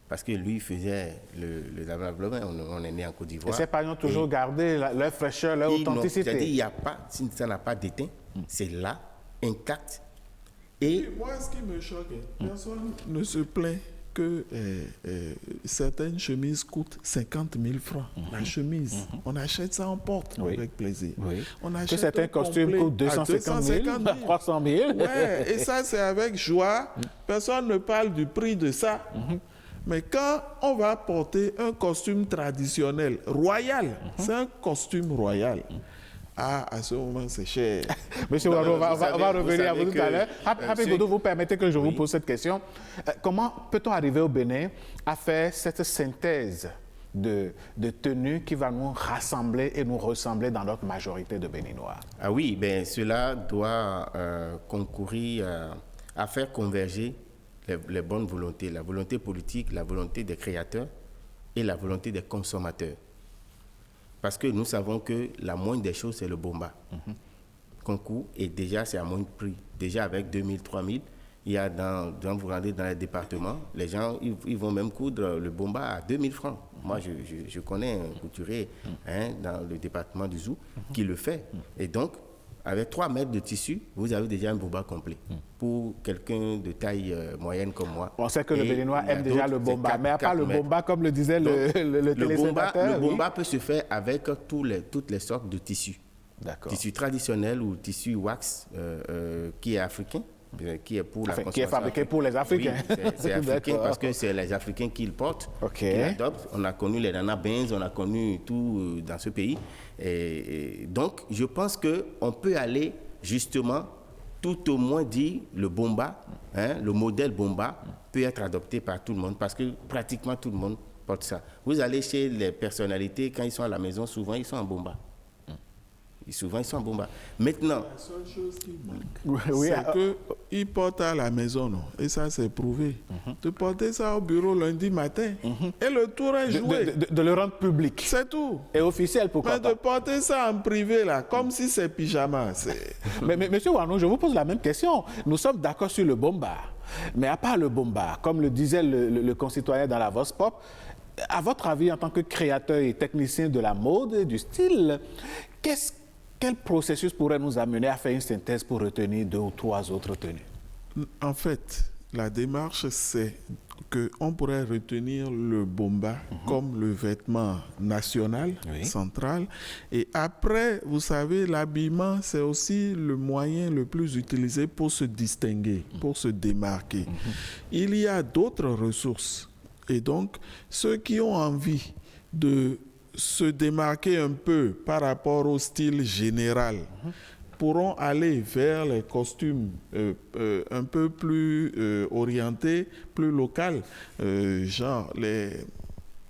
Speaker 5: parce que lui faisait le lavement. On est né en Côte d'Ivoire.
Speaker 1: Et ces pailles ont toujours gardé leur fraîcheur, leur authenticité.
Speaker 5: C'est-à-dire, il n'y a pas, si ça n'a pas d'éteint, c'est là, intact. Et
Speaker 4: moi, ce qui me choque, personne ne se plaint que certaines chemises coûtent 50 000 francs. La chemise, on achète ça en porte avec plaisir. On achète
Speaker 1: que certains costumes coûtent 250 000, 300 000.
Speaker 4: Ouais, et ça, c'est avec joie. Personne ne parle du prix de ça. Mais quand on va porter un costume traditionnel, royal, c'est un costume royal. À ce moment, c'est cher.
Speaker 1: Monsieur Wado, on va revenir à vous tout à l'heure. Happy Goudou, vous permettez que je vous pose cette question. Comment peut-on arriver au Bénin à faire cette synthèse de tenues qui va nous rassembler et nous ressembler dans notre majorité de Béninois?
Speaker 5: Ah oui, cela doit concourir à faire converger les bonnes volontés, la volonté politique, la volonté des créateurs et la volonté des consommateurs. Parce que nous savons que la moindre des choses, c'est le bomba. Concours, et déjà, c'est à moindre prix. Déjà, avec 2 000, 3 000, il y a quand vous rendez dans les départements, les gens, ils vont même coudre le bomba à 2 000 francs. Moi, je connais un couturier dans le département du Zou qui le fait. Et donc, avec 3 mètres de tissu, vous avez déjà un bomba complet. Pour quelqu'un de taille moyenne comme moi.
Speaker 1: On sait que le Béninois aime déjà le bomba, mais à part le bomba, comme le disait le téléspectateur.
Speaker 5: Le bomba peut se faire avec toutes les sortes de tissus. Tissu traditionnel ou tissu wax qui est africain, qui est pour la consommation.
Speaker 1: Qui est fabriqué pour les Africains.
Speaker 5: Oui, c'est africain parce que c'est les Africains qui le portent, qui l'adoptent. On a connu les Nana Benz, on a connu tout dans ce pays. Et donc, je pense qu'on peut aller justement, tout au moins dire le bomba, le modèle bomba peut être adopté par tout le monde parce que pratiquement tout le monde porte ça. Vous allez chez les personnalités, quand ils sont à la maison, souvent ils sont en bomba. Souvent, ils sont en bomba. Maintenant...
Speaker 4: La seule chose qui manque, c'est qu'ils portent à la maison, non? Et ça, c'est prouvé. De porter ça au bureau lundi matin, et le tour est joué.
Speaker 1: De le rendre public.
Speaker 4: C'est tout.
Speaker 1: Et officiel, pourquoi pas?
Speaker 4: Mais de porter ça en privé, là, comme si c'est pyjama.
Speaker 1: Mais monsieur Wanou, je vous pose la même question. Nous sommes d'accord sur le bomba. Mais à part le bomba, comme le disait le concitoyen dans la Vox Pop, à votre avis, en tant que créateur et technicien de la mode et du style, quel processus pourrait nous amener à faire une synthèse pour retenir 2 ou 3 autres tenues?
Speaker 4: En fait, la démarche, c'est qu'on pourrait retenir le bomba comme le vêtement national, central. Et après, vous savez, l'habillement, c'est aussi le moyen le plus utilisé pour se distinguer, pour se démarquer. Il y a d'autres ressources. Et donc, ceux qui ont envie de se démarquer un peu par rapport au style général pourront aller vers les costumes un peu plus orientés, plus locaux, genre les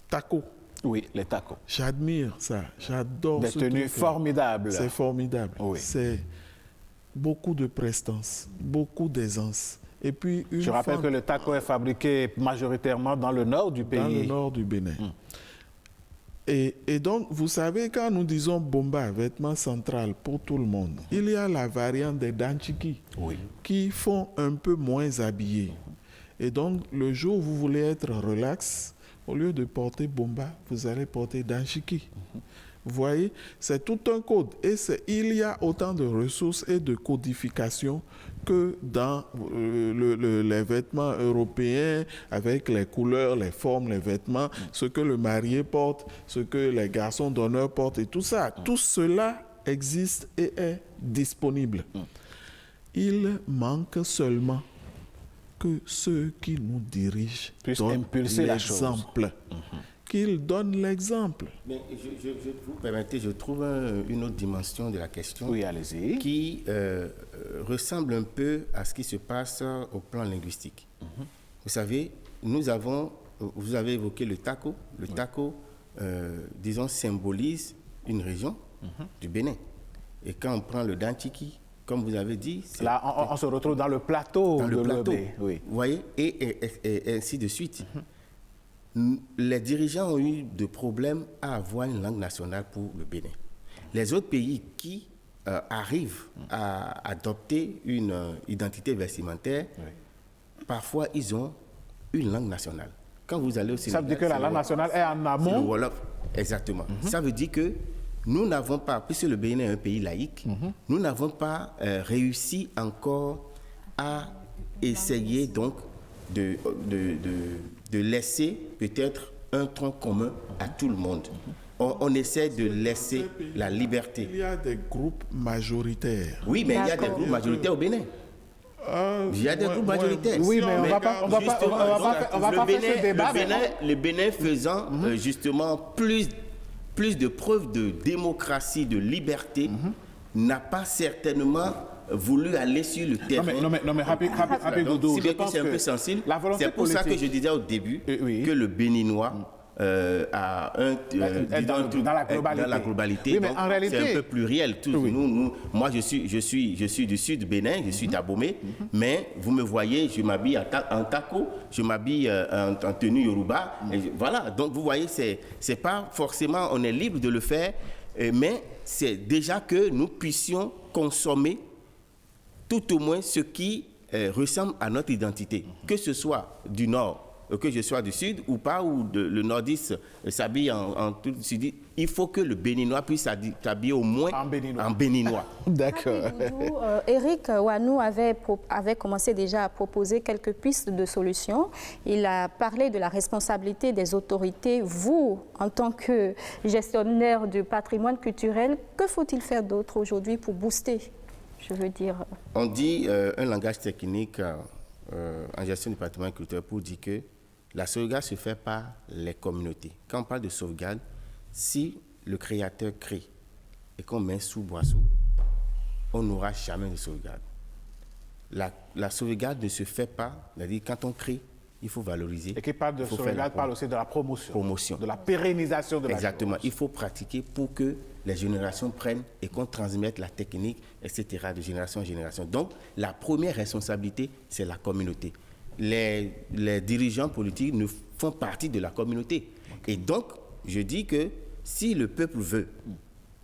Speaker 4: tacos.
Speaker 1: Oui, les tacos.
Speaker 4: J'admire ça, j'adore
Speaker 1: des tenues formidables.
Speaker 4: C'est formidable. C'est beaucoup de prestance, beaucoup d'aisance. Et puis
Speaker 1: je rappelle que le taco est fabriqué majoritairement dans le nord du pays.
Speaker 4: Dans le nord du Bénin. Et donc, vous savez, quand nous disons bomba, vêtement central pour tout le monde, il y a la variante des danchiki qui font un peu moins habillés. Et donc, le jour où vous voulez être relax, au lieu de porter bomba, vous allez porter danchiki. Vous voyez, c'est tout un code. Et il y a autant de ressources et de codification que dans les vêtements européens, avec les couleurs, les formes, les vêtements, ce que le marié porte, ce que les garçons d'honneur portent et tout ça. Tout cela existe et est disponible. Il manque seulement que ceux qui nous dirigent
Speaker 1: puissent impulser
Speaker 4: l'exemple. Qu'ils donnent l'exemple.
Speaker 5: Mais vous permettez, je trouve une autre dimension de la question qui ressemble un peu à ce qui se passe au plan linguistique. Vous savez, vous avez évoqué le taco. Le taco, disons, symbolise une région du Bénin. Et quand on prend le danchiki, comme vous avez dit...
Speaker 1: Là, on se retrouve dans le plateau de l'Obé.
Speaker 5: Vous voyez, et ainsi de suite. Les dirigeants ont eu des problèmes à avoir une langue nationale pour le Bénin. Les autres pays qui arrivent à adopter une identité vestimentaire, parfois ils ont une langue nationale. Quand vous allez au Sénégal,
Speaker 1: ça veut dire que la langue nationale est en amont.
Speaker 5: C'est le Wolof, exactement. Ça veut dire que nous n'avons pas, puisque le Bénin est un pays laïque, nous n'avons pas réussi encore à essayer donc de laisser peut-être un tronc commun à tout le monde. On essaie de laisser la liberté.
Speaker 4: Il y a des groupes majoritaires.
Speaker 5: Oui, mais il y a des groupes majoritaires au Bénin. Il y a des groupes majoritaires.
Speaker 1: Oui, mais on va pas faire ce débat.
Speaker 5: Le Bénin faisant justement plus de preuves de démocratie, de liberté, n'a pas certainement voulu aller sur le terrain.
Speaker 1: Non mais Happy Doudou,
Speaker 5: si bien que c'est un peu sensible, c'est pour ça que je disais au début que le Béninois a dans la globalité.
Speaker 1: Oui, mais en réalité,
Speaker 5: c'est un peu pluriel. Moi, je suis du sud du Bénin, je suis d'Abomey, mais vous me voyez, je m'habille en taco, je m'habille en tenue Yoruba. Et voilà, donc vous voyez, c'est pas forcément, on est libre de le faire, mais c'est déjà que nous puissions consommer tout au moins ce qui ressemble à notre identité, que ce soit du Nord, que je sois du Sud ou pas, ou le Nordiste s'habille en tout Sud. Il faut que le Béninois puisse s'habiller au moins en Béninois.
Speaker 1: D'accord.
Speaker 2: Éric Wanou avait commencé déjà à proposer quelques pistes de solutions. Il a parlé de la responsabilité des autorités. Vous, en tant que gestionnaire du patrimoine culturel, que faut-il faire d'autre aujourd'hui pour booster je veux dire.
Speaker 5: On dit un langage technique en gestion du patrimoine culturel pour dire que la sauvegarde se fait par les communautés. Quand on parle de sauvegarde, si le créateur crée et qu'on met sous boisseau, on n'aura jamais de sauvegarde. La sauvegarde ne se fait pas, c'est-à-dire quand on crée, il faut valoriser.
Speaker 1: Et qui parle de sauvegarde parle aussi de la promotion. De la pérennisation de la chose.
Speaker 5: Exactement. Il faut pratiquer pour que les générations prennent et qu'on transmette la technique, etc., de génération en génération. Donc, la première responsabilité, c'est la communauté. Les dirigeants politiques ne font partie de la communauté. Et donc, je dis que si le peuple veut,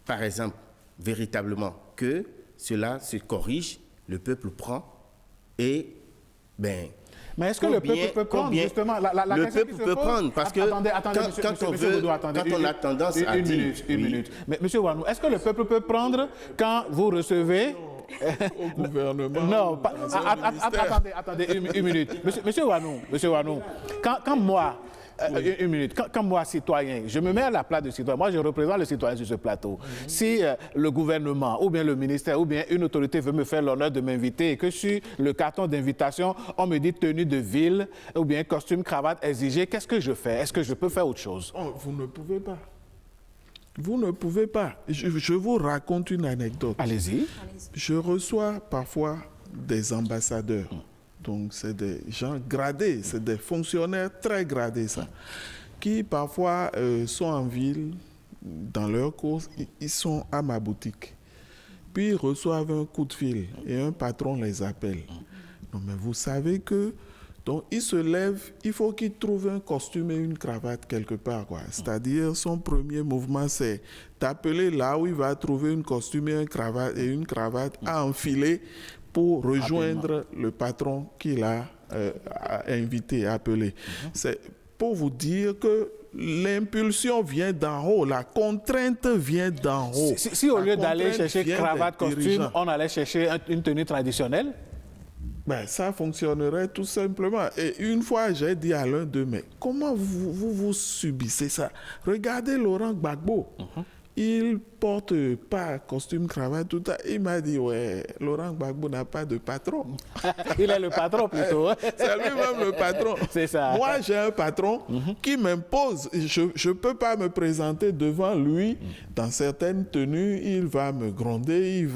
Speaker 5: par exemple, véritablement que cela se corrige, le peuple prend et,
Speaker 1: mais est-ce que le peuple peut prendre, justement,
Speaker 5: le peuple peut prendre, parce que quand on a tendance à dire...
Speaker 1: Une minute. Mais M. Ouanou, est-ce que le peuple peut prendre quand vous recevez...
Speaker 4: Au gouvernement.
Speaker 1: Non, attendez une minute. Monsieur Ouanou, quand moi... Une minute. Quand moi, citoyen, je me mets à la place du citoyen, moi je représente le citoyen sur ce plateau. Si le gouvernement ou bien le ministère ou bien une autorité veut me faire l'honneur de m'inviter et que sur le carton d'invitation, on me dit tenue de ville ou bien costume, cravate exigé, qu'est-ce que je fais? Est-ce que je peux faire autre chose?
Speaker 4: Oh, vous ne pouvez pas. Vous ne pouvez pas. Je vous raconte une anecdote.
Speaker 1: Allez-y.
Speaker 4: Je reçois parfois des ambassadeurs. Donc, c'est des gens gradés, c'est des fonctionnaires très gradés, ça, qui parfois sont en ville, dans leur course, ils sont à ma boutique. Puis, ils reçoivent un coup de fil et un patron les appelle. Non, mais vous savez que... Donc, ils se lèvent, il faut qu'ils trouvent un costume et une cravate quelque part, quoi. C'est-à-dire, son premier mouvement, c'est d'appeler là où il va trouver un costume et une cravate à enfiler pour rejoindre le patron qu'il a invité, appelé. C'est pour vous dire que l'impulsion vient d'en haut, la contrainte vient d'en haut.
Speaker 1: Si au lieu d'aller chercher cravate, costume, on allait chercher une tenue traditionnelle?
Speaker 4: Ben, ça fonctionnerait tout simplement. Et une fois, j'ai dit à l'un d'eux, mais comment vous subissez ça? Regardez Laurent Gbagbo. Il porte pas costume, cravate, tout ça. Il m'a dit, ouais, Laurent Gbagbo n'a pas de patron.
Speaker 1: Il est le patron plutôt.
Speaker 4: C'est lui-même le patron.
Speaker 1: C'est ça.
Speaker 4: Moi, j'ai un patron qui m'impose. Je ne peux pas me présenter devant lui. Dans certaines tenues, il va me gronder.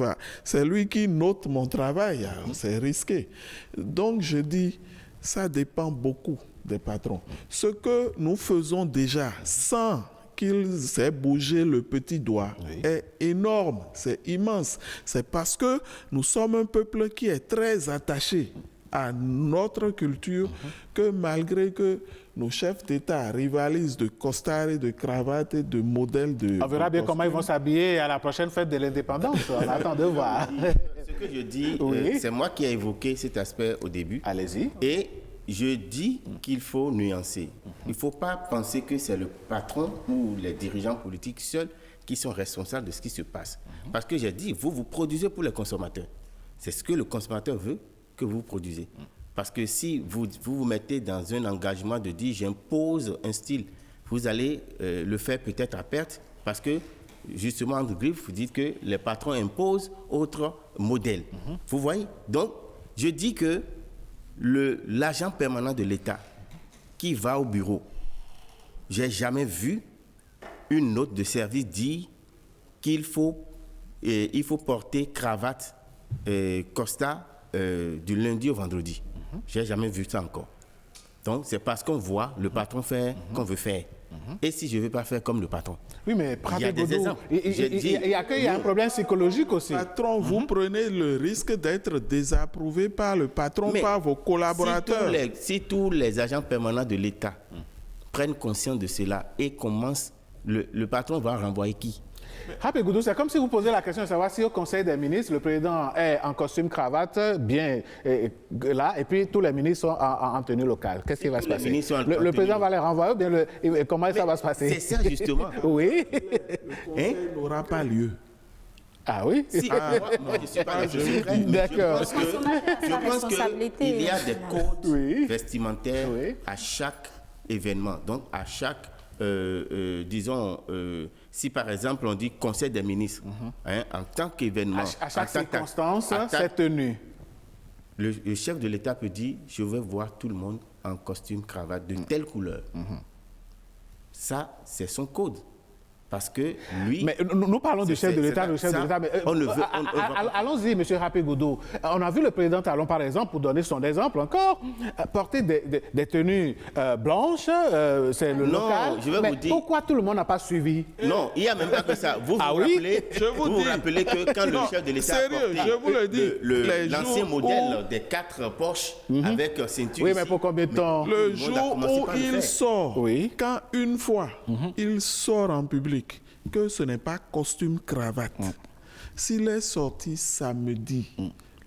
Speaker 4: C'est lui qui note mon travail. C'est risqué. Donc, je dis, ça dépend beaucoup des patrons. Ce que nous faisons déjà sans qu'ils aient bougé le petit doigt est énorme, c'est immense. C'est parce que nous sommes un peuple qui est très attaché à notre culture que malgré que nos chefs d'État rivalisent de costards et de cravates et de modèles de...
Speaker 1: On verra bien comment ils vont s'habiller à la prochaine fête de l'indépendance. On attend de voir.
Speaker 5: Ce que je dis, c'est moi qui ai évoqué cet aspect au début.
Speaker 1: Allez-y.
Speaker 5: Et je dis qu'il faut nuancer. Il ne faut pas penser que c'est le patron ou les dirigeants politiques seuls qui sont responsables de ce qui se passe. Parce que j'ai dit, vous produisez pour les consommateurs. C'est ce que le consommateur veut que vous produisez. Parce que si vous mettez dans un engagement de dire j'impose un style, vous allez le faire peut-être à perte parce que justement, entre griffes, vous dites que les patrons imposent autre modèle. Vous voyez? Donc, je dis que l'agent permanent de l'État qui va au bureau, j'ai jamais vu une note de service dire qu'il faut porter cravate, costard du lundi au vendredi. J'ai jamais vu ça encore. Donc c'est parce qu'on voit le patron faire qu'on veut faire. Et si je ne veux pas faire comme le patron?
Speaker 1: Oui, mais
Speaker 5: il y a des exemples.
Speaker 1: Il y a un problème psychologique aussi.
Speaker 4: Patron, vous prenez le risque d'être désapprouvé par le patron,
Speaker 5: mais
Speaker 4: par vos collaborateurs.
Speaker 5: Si tous les agents permanents de l'État prennent conscience de cela et commencent, le patron va renvoyer qui?
Speaker 1: Happy Goudou, c'est comme si vous posez la question de savoir si au Conseil des ministres, le président est en costume cravate, bien là, et puis tous les ministres sont en tenue locale. Qu'est-ce qui va se passer? Le président va les renvoyer ou bien comment ça va se passer?
Speaker 5: C'est ça justement.
Speaker 1: Oui.
Speaker 4: Le Conseil n'aura pas lieu.
Speaker 1: Ah oui?
Speaker 5: Moi, je ne suis pas
Speaker 1: d'accord.
Speaker 5: Je pense qu'il y a des codes vestimentaires à chaque événement. Donc, à chaque disons, si par exemple on dit Conseil des ministres, hein, en tant qu'événement,
Speaker 1: à chaque circonstance, c'est tenu.
Speaker 5: Le chef de l'État peut dire, je veux voir tout le monde en costume, cravate, de telle couleur. Ça, c'est son code. Parce que lui...
Speaker 1: Mais nous parlons du chef de l'État, allons-y, M. Rapé-Goudou. On a vu le président Talon, par exemple, pour donner son exemple encore, porter des tenues blanches, c'est le local.
Speaker 5: Je vais vous dire...
Speaker 1: Pourquoi tout le monde n'a pas suivi?
Speaker 5: Non, il n'y a même pas que ça. Vous vous rappelez que quand le chef de l'État a porté l'ancien modèle des 4 poches avec ceinture...
Speaker 1: Oui, mais pour combien de temps?
Speaker 4: Le jour où il sort, quand une fois il sort en public, que ce n'est pas costume cravate. S'il est sorti samedi,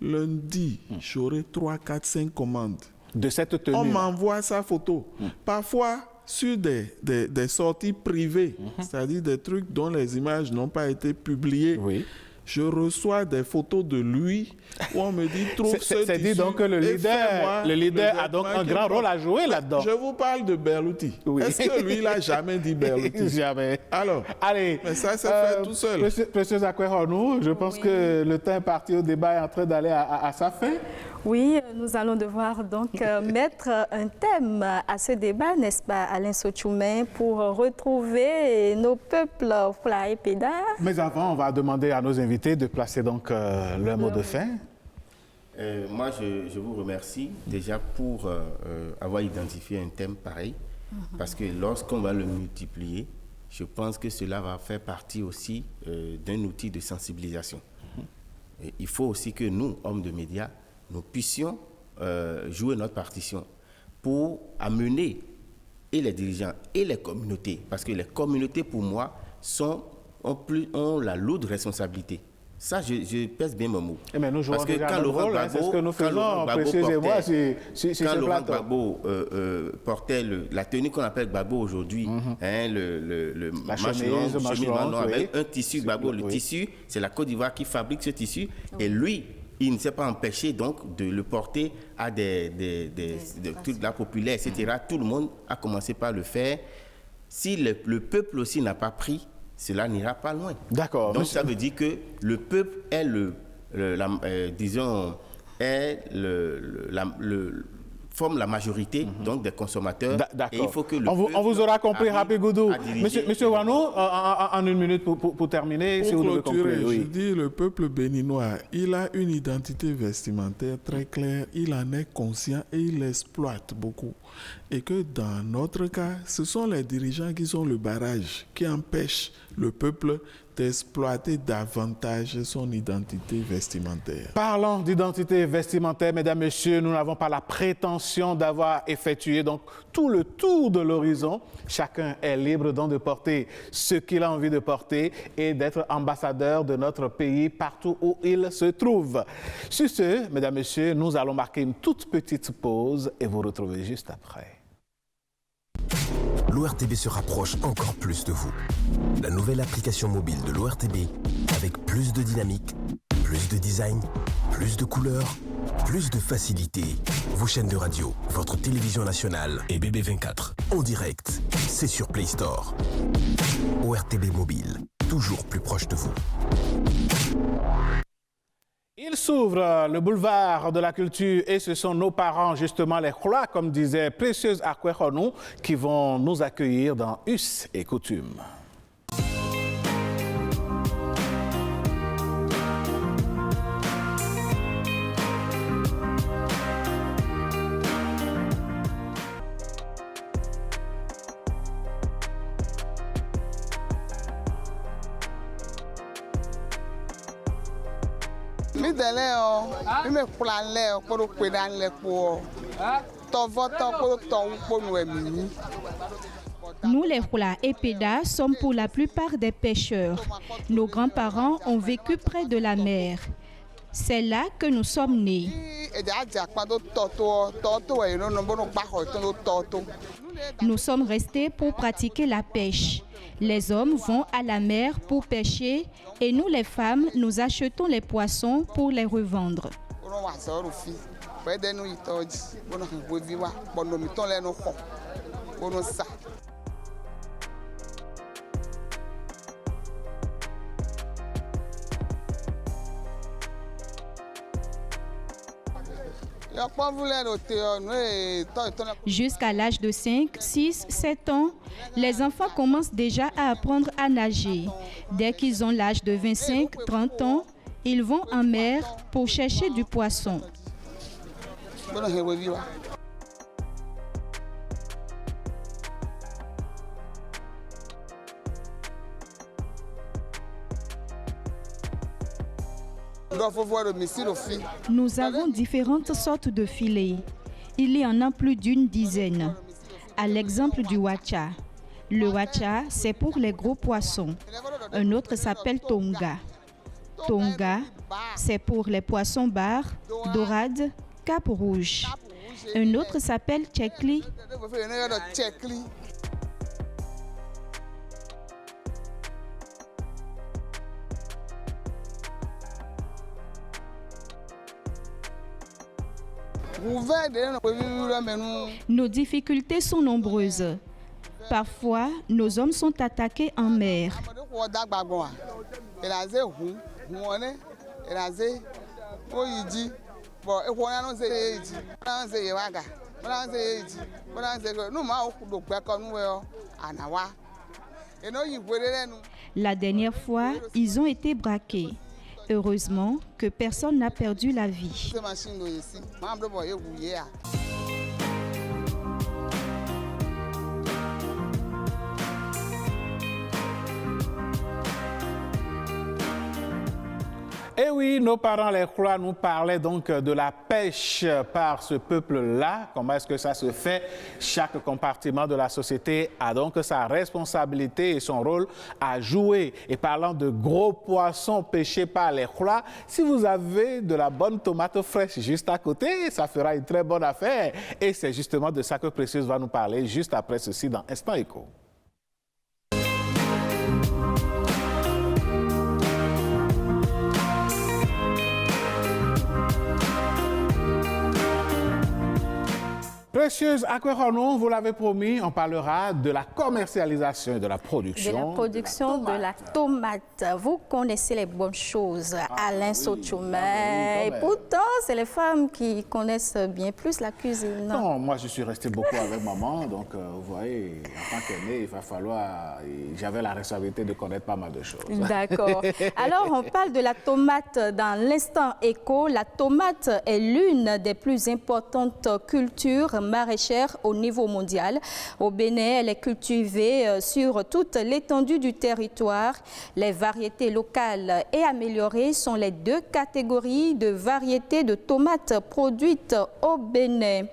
Speaker 4: lundi, j'aurai 3, 4, 5 commandes.
Speaker 1: De cette tenue.
Speaker 4: On m'envoie sa photo. Parfois, sur des sorties privées, c'est-à-dire des trucs dont les images n'ont pas été publiées. Je reçois des photos de lui où on me dit trouve ce tissu.
Speaker 1: C'est dit donc que le leader a donc un grand rôle à jouer là-dedans.
Speaker 4: Je vous parle de Berluti. Est-ce que lui, il n'a jamais dit Berluti?
Speaker 1: Jamais.
Speaker 4: Alors,
Speaker 1: allez,
Speaker 4: mais ça s'est fait tout seul.
Speaker 1: Précieuse Akwehonou, je pense que le temps est parti au débat est en train d'aller à sa fin.
Speaker 2: Oui, nous allons devoir donc mettre un thème à ce débat, n'est-ce pas, Alain Sochoumen, pour retrouver nos peuples Fula et Peda.
Speaker 1: Mais avant, on va demander à nos invités de placer donc le mot de fin.
Speaker 5: Moi, je vous remercie déjà pour avoir identifié un thème pareil, parce que lorsqu'on va le multiplier, je pense que cela va faire partie aussi d'un outil de sensibilisation. Et il faut aussi que nous, hommes de médias, nous puissions jouer notre partition pour amener et les dirigeants et les communautés, parce que les communautés, pour moi, ont la lourde responsabilité. Ça, je pèse bien mon mot.
Speaker 1: Mais nous jouons
Speaker 5: parce que quand Laurent Gbagbo portait la tenue qu'on appelle Gbagbo aujourd'hui, le chemise avec un tissu Gbagbo. Le tissu, c'est la Côte d'Ivoire qui fabrique ce tissu, et lui, il ne s'est pas empêché donc de le porter à toute la populaire, etc. Tout le monde a commencé par le faire. Si le peuple aussi n'a pas pris, cela n'ira pas loin.
Speaker 1: D'accord.
Speaker 5: Donc ça veut dire que le peuple est forme la majorité donc des consommateurs.
Speaker 1: D'accord.
Speaker 5: Et il faut que
Speaker 1: on vous aura compris, Rapé-Goudou. Monsieur Wano, en une minute pour terminer,
Speaker 4: pour
Speaker 1: si vous l'avez compris.
Speaker 4: Je dis, le peuple béninois, il a une identité vestimentaire très claire, il en est conscient et il l'exploite beaucoup. Et que dans notre cas, ce sont les dirigeants qui sont le barrage, qui empêchent le peuple d'exploiter davantage son identité vestimentaire.
Speaker 1: Parlant d'identité vestimentaire, mesdames, messieurs, nous n'avons pas la prétention d'avoir effectué donc tout le tour de l'horizon. Chacun est libre donc de porter ce qu'il a envie de porter et d'être ambassadeur de notre pays partout où il se trouve. Sur ce, mesdames, messieurs, nous allons marquer une toute petite pause et vous retrouver juste après.
Speaker 10: L'ORTB se rapproche encore plus de vous. La nouvelle application mobile de l'ORTB avec plus de dynamique, plus de design, plus de couleurs, plus de facilité. Vos chaînes de radio, votre télévision nationale et BB24 en direct, c'est sur Play Store. ORTB Mobile, toujours plus proche de vous.
Speaker 1: Il s'ouvre le boulevard de la culture et ce sont nos parents, justement les Khla, comme disait Précieuse Akwehonou, qui vont nous accueillir dans Us et Coutumes.
Speaker 11: Nous, les Khla et Peda, sommes pour la plupart des pêcheurs. Nos grands-parents ont vécu près de la mer. C'est là que nous sommes nés. Nous sommes restés pour pratiquer la pêche. Les hommes vont à la mer pour pêcher et nous, les femmes, nous achetons les poissons pour les revendre. Jusqu'à l'âge de 5, 6, 7 ans, les enfants commencent déjà à apprendre à nager. Dès qu'ils ont l'âge de 25, 30 ans, ils vont en mer pour chercher du poisson. Nous avons différentes sortes de filets. Il y en a plus d'une dizaine. À l'exemple du wacha. Le wacha, c'est pour les gros poissons. Un autre s'appelle tonga. Tonga, c'est pour les poissons bar, dorades, cap rouge. Un autre s'appelle tchekli. Nos difficultés sont nombreuses. Parfois, nos hommes sont attaqués en mer. La dernière fois, ils ont été braqués. Heureusement que personne n'a perdu la vie.
Speaker 1: Et oui, nos parents, les Khoula, nous parlaient donc de la pêche par ce peuple-là. Comment est-ce que ça se fait? Chaque compartiment de la société a donc sa responsabilité et son rôle à jouer. Et parlant de gros poissons pêchés par les Khoula, si vous avez de la bonne tomate fraîche juste à côté, ça fera une très bonne affaire. Et c'est justement de ça que Précieuse va nous parler juste après ceci dans Instant Éco. Précieuse Akwerono, vous l'avez promis, on parlera de la commercialisation et de la production.
Speaker 2: De la production de la tomate. Vous connaissez les bonnes choses, Alain Sochoumé. Et pourtant, c'est les femmes qui connaissent bien plus la cuisine.
Speaker 1: Non, moi je suis resté beaucoup avec maman, donc vous voyez, en tant qu'aîné, il va falloir... J'avais la responsabilité de connaître pas mal de choses.
Speaker 2: D'accord. Alors, on parle de la tomate dans l'instant éco. La tomate est l'une des plus importantes cultures maraîchère au niveau mondial. Au Bénin, elle est cultivée sur toute l'étendue du territoire. Les variétés locales et améliorées sont les deux catégories de variétés de tomates produites au Bénin.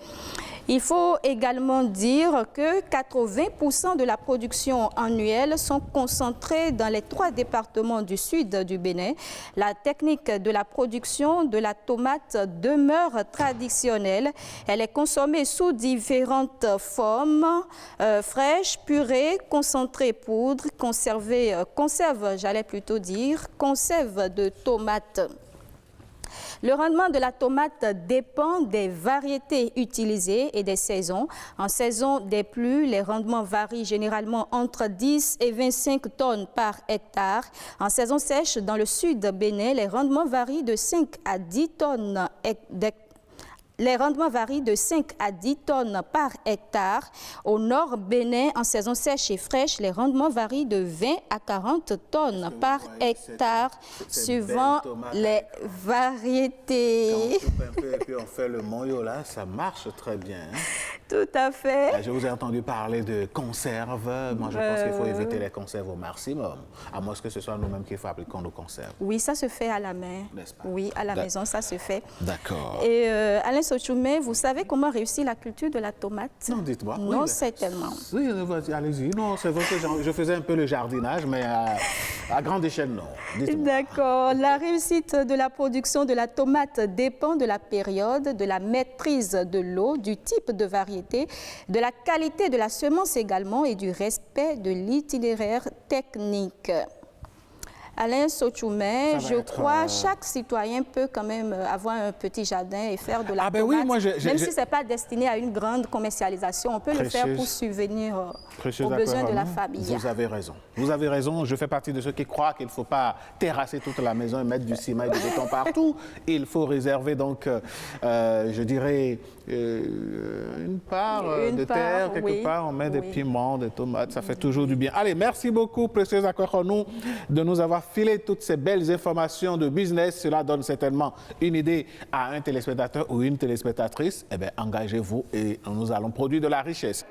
Speaker 2: Il faut également dire que 80% de la production annuelle sont concentrées dans les 3 départements du sud du Bénin. La technique de la production de la tomate demeure traditionnelle. Elle est consommée sous différentes formes, fraîche, purée, concentrée poudre, conserve de tomate. Le rendement de la tomate dépend des variétés utilisées et des saisons. En saison des pluies, les rendements varient généralement entre 10 et 25 tonnes par hectare. En saison sèche, dans le sud Bénin, les rendements varient de 5 à 10 tonnes Les rendements varient de 5 à 10 tonnes par hectare. Au nord Bénin, en saison sèche et fraîche, les rendements varient de 20 à 40 tonnes par hectare, suivant les variétés.
Speaker 1: Quand on coupe un peu et puis on fait le moyo là, ça marche très bien. Hein?
Speaker 2: Tout à fait.
Speaker 1: Je vous ai entendu parler de conserves. Moi, je pense qu'il faut éviter les conserves au maximum, à moins que ce soit nous-mêmes qui fabriquons nos conserves.
Speaker 2: Oui, ça se fait à la main.
Speaker 1: N'est-ce pas?
Speaker 2: Oui, à la maison, ça se fait.
Speaker 1: D'accord.
Speaker 2: Et Alain Sochoumé, vous savez comment réussir la culture de la tomate?
Speaker 1: Non, dites-moi.
Speaker 2: Non,
Speaker 1: oui,
Speaker 2: certainement.
Speaker 1: Oui, allez-y. Non, c'est vrai que je faisais un peu le jardinage, mais à grande échelle, non.
Speaker 2: D'accord. La réussite de la production de la tomate dépend de la période, de la maîtrise de l'eau, du type de variété, de la qualité de la semence également et du respect de l'itinéraire technique. Alain Sochoumé,
Speaker 1: Ça va
Speaker 2: je
Speaker 1: être,
Speaker 2: crois chaque citoyen peut quand même avoir un petit jardin et faire de la
Speaker 1: Ah ben oui,
Speaker 2: tomate.
Speaker 1: moi,
Speaker 2: même si ce n'est pas destiné à une grande commercialisation, on peut le faire pour subvenir aux besoins de la famille.
Speaker 1: Vous avez raison. Vous avez raison. Je fais partie de ceux qui croient qu'il ne faut pas terrasser toute la maison et mettre du ciment et du béton partout. Il faut réserver donc, je dirais, une part de terre quelque part. On met des piments, des tomates. Ça fait toujours du bien. Allez, merci beaucoup, Précieuse Akwekonou, de nous avoir filé toutes ces belles informations de business. Cela donne certainement une idée à un téléspectateur ou une téléspectatrice. Eh bien, engagez-vous et nous allons produire de la richesse.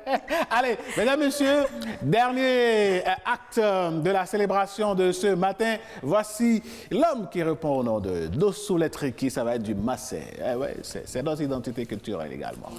Speaker 1: Allez, mesdames, messieurs, dernier acte de la célébration de ce matin. Voici l'homme qui répond au nom de Dossou Letriki. Ça va être du Massé. Eh ouais, c'est notre identité culturelle également.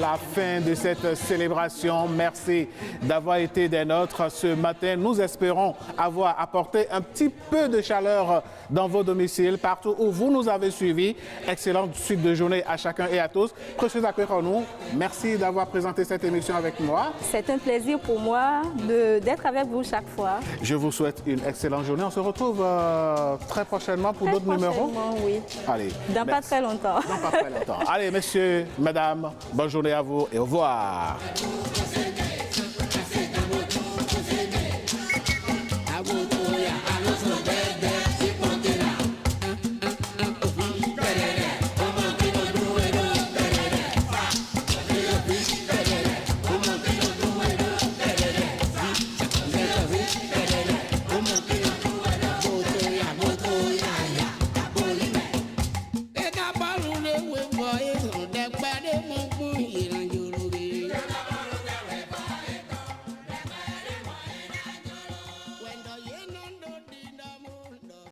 Speaker 1: La fin de cette célébration. Merci d'avoir été des nôtres ce matin. Nous espérons avoir apporté un petit peu de chaleur dans vos domiciles, partout où vous nous avez suivis. Excellente suite de journée à chacun et à tous. Précieuse Akwekonou, merci d'avoir présenté cette émission avec moi.
Speaker 2: C'est un plaisir pour moi d'être avec vous chaque fois.
Speaker 1: Je vous souhaite une excellente journée. On se retrouve très prochainement pour d'autres numéros.
Speaker 2: Oui.
Speaker 1: Allez.
Speaker 2: Dans pas très longtemps.
Speaker 1: Dans pas très longtemps. Allez, messieurs, madame, bonne journée à vous et au revoir.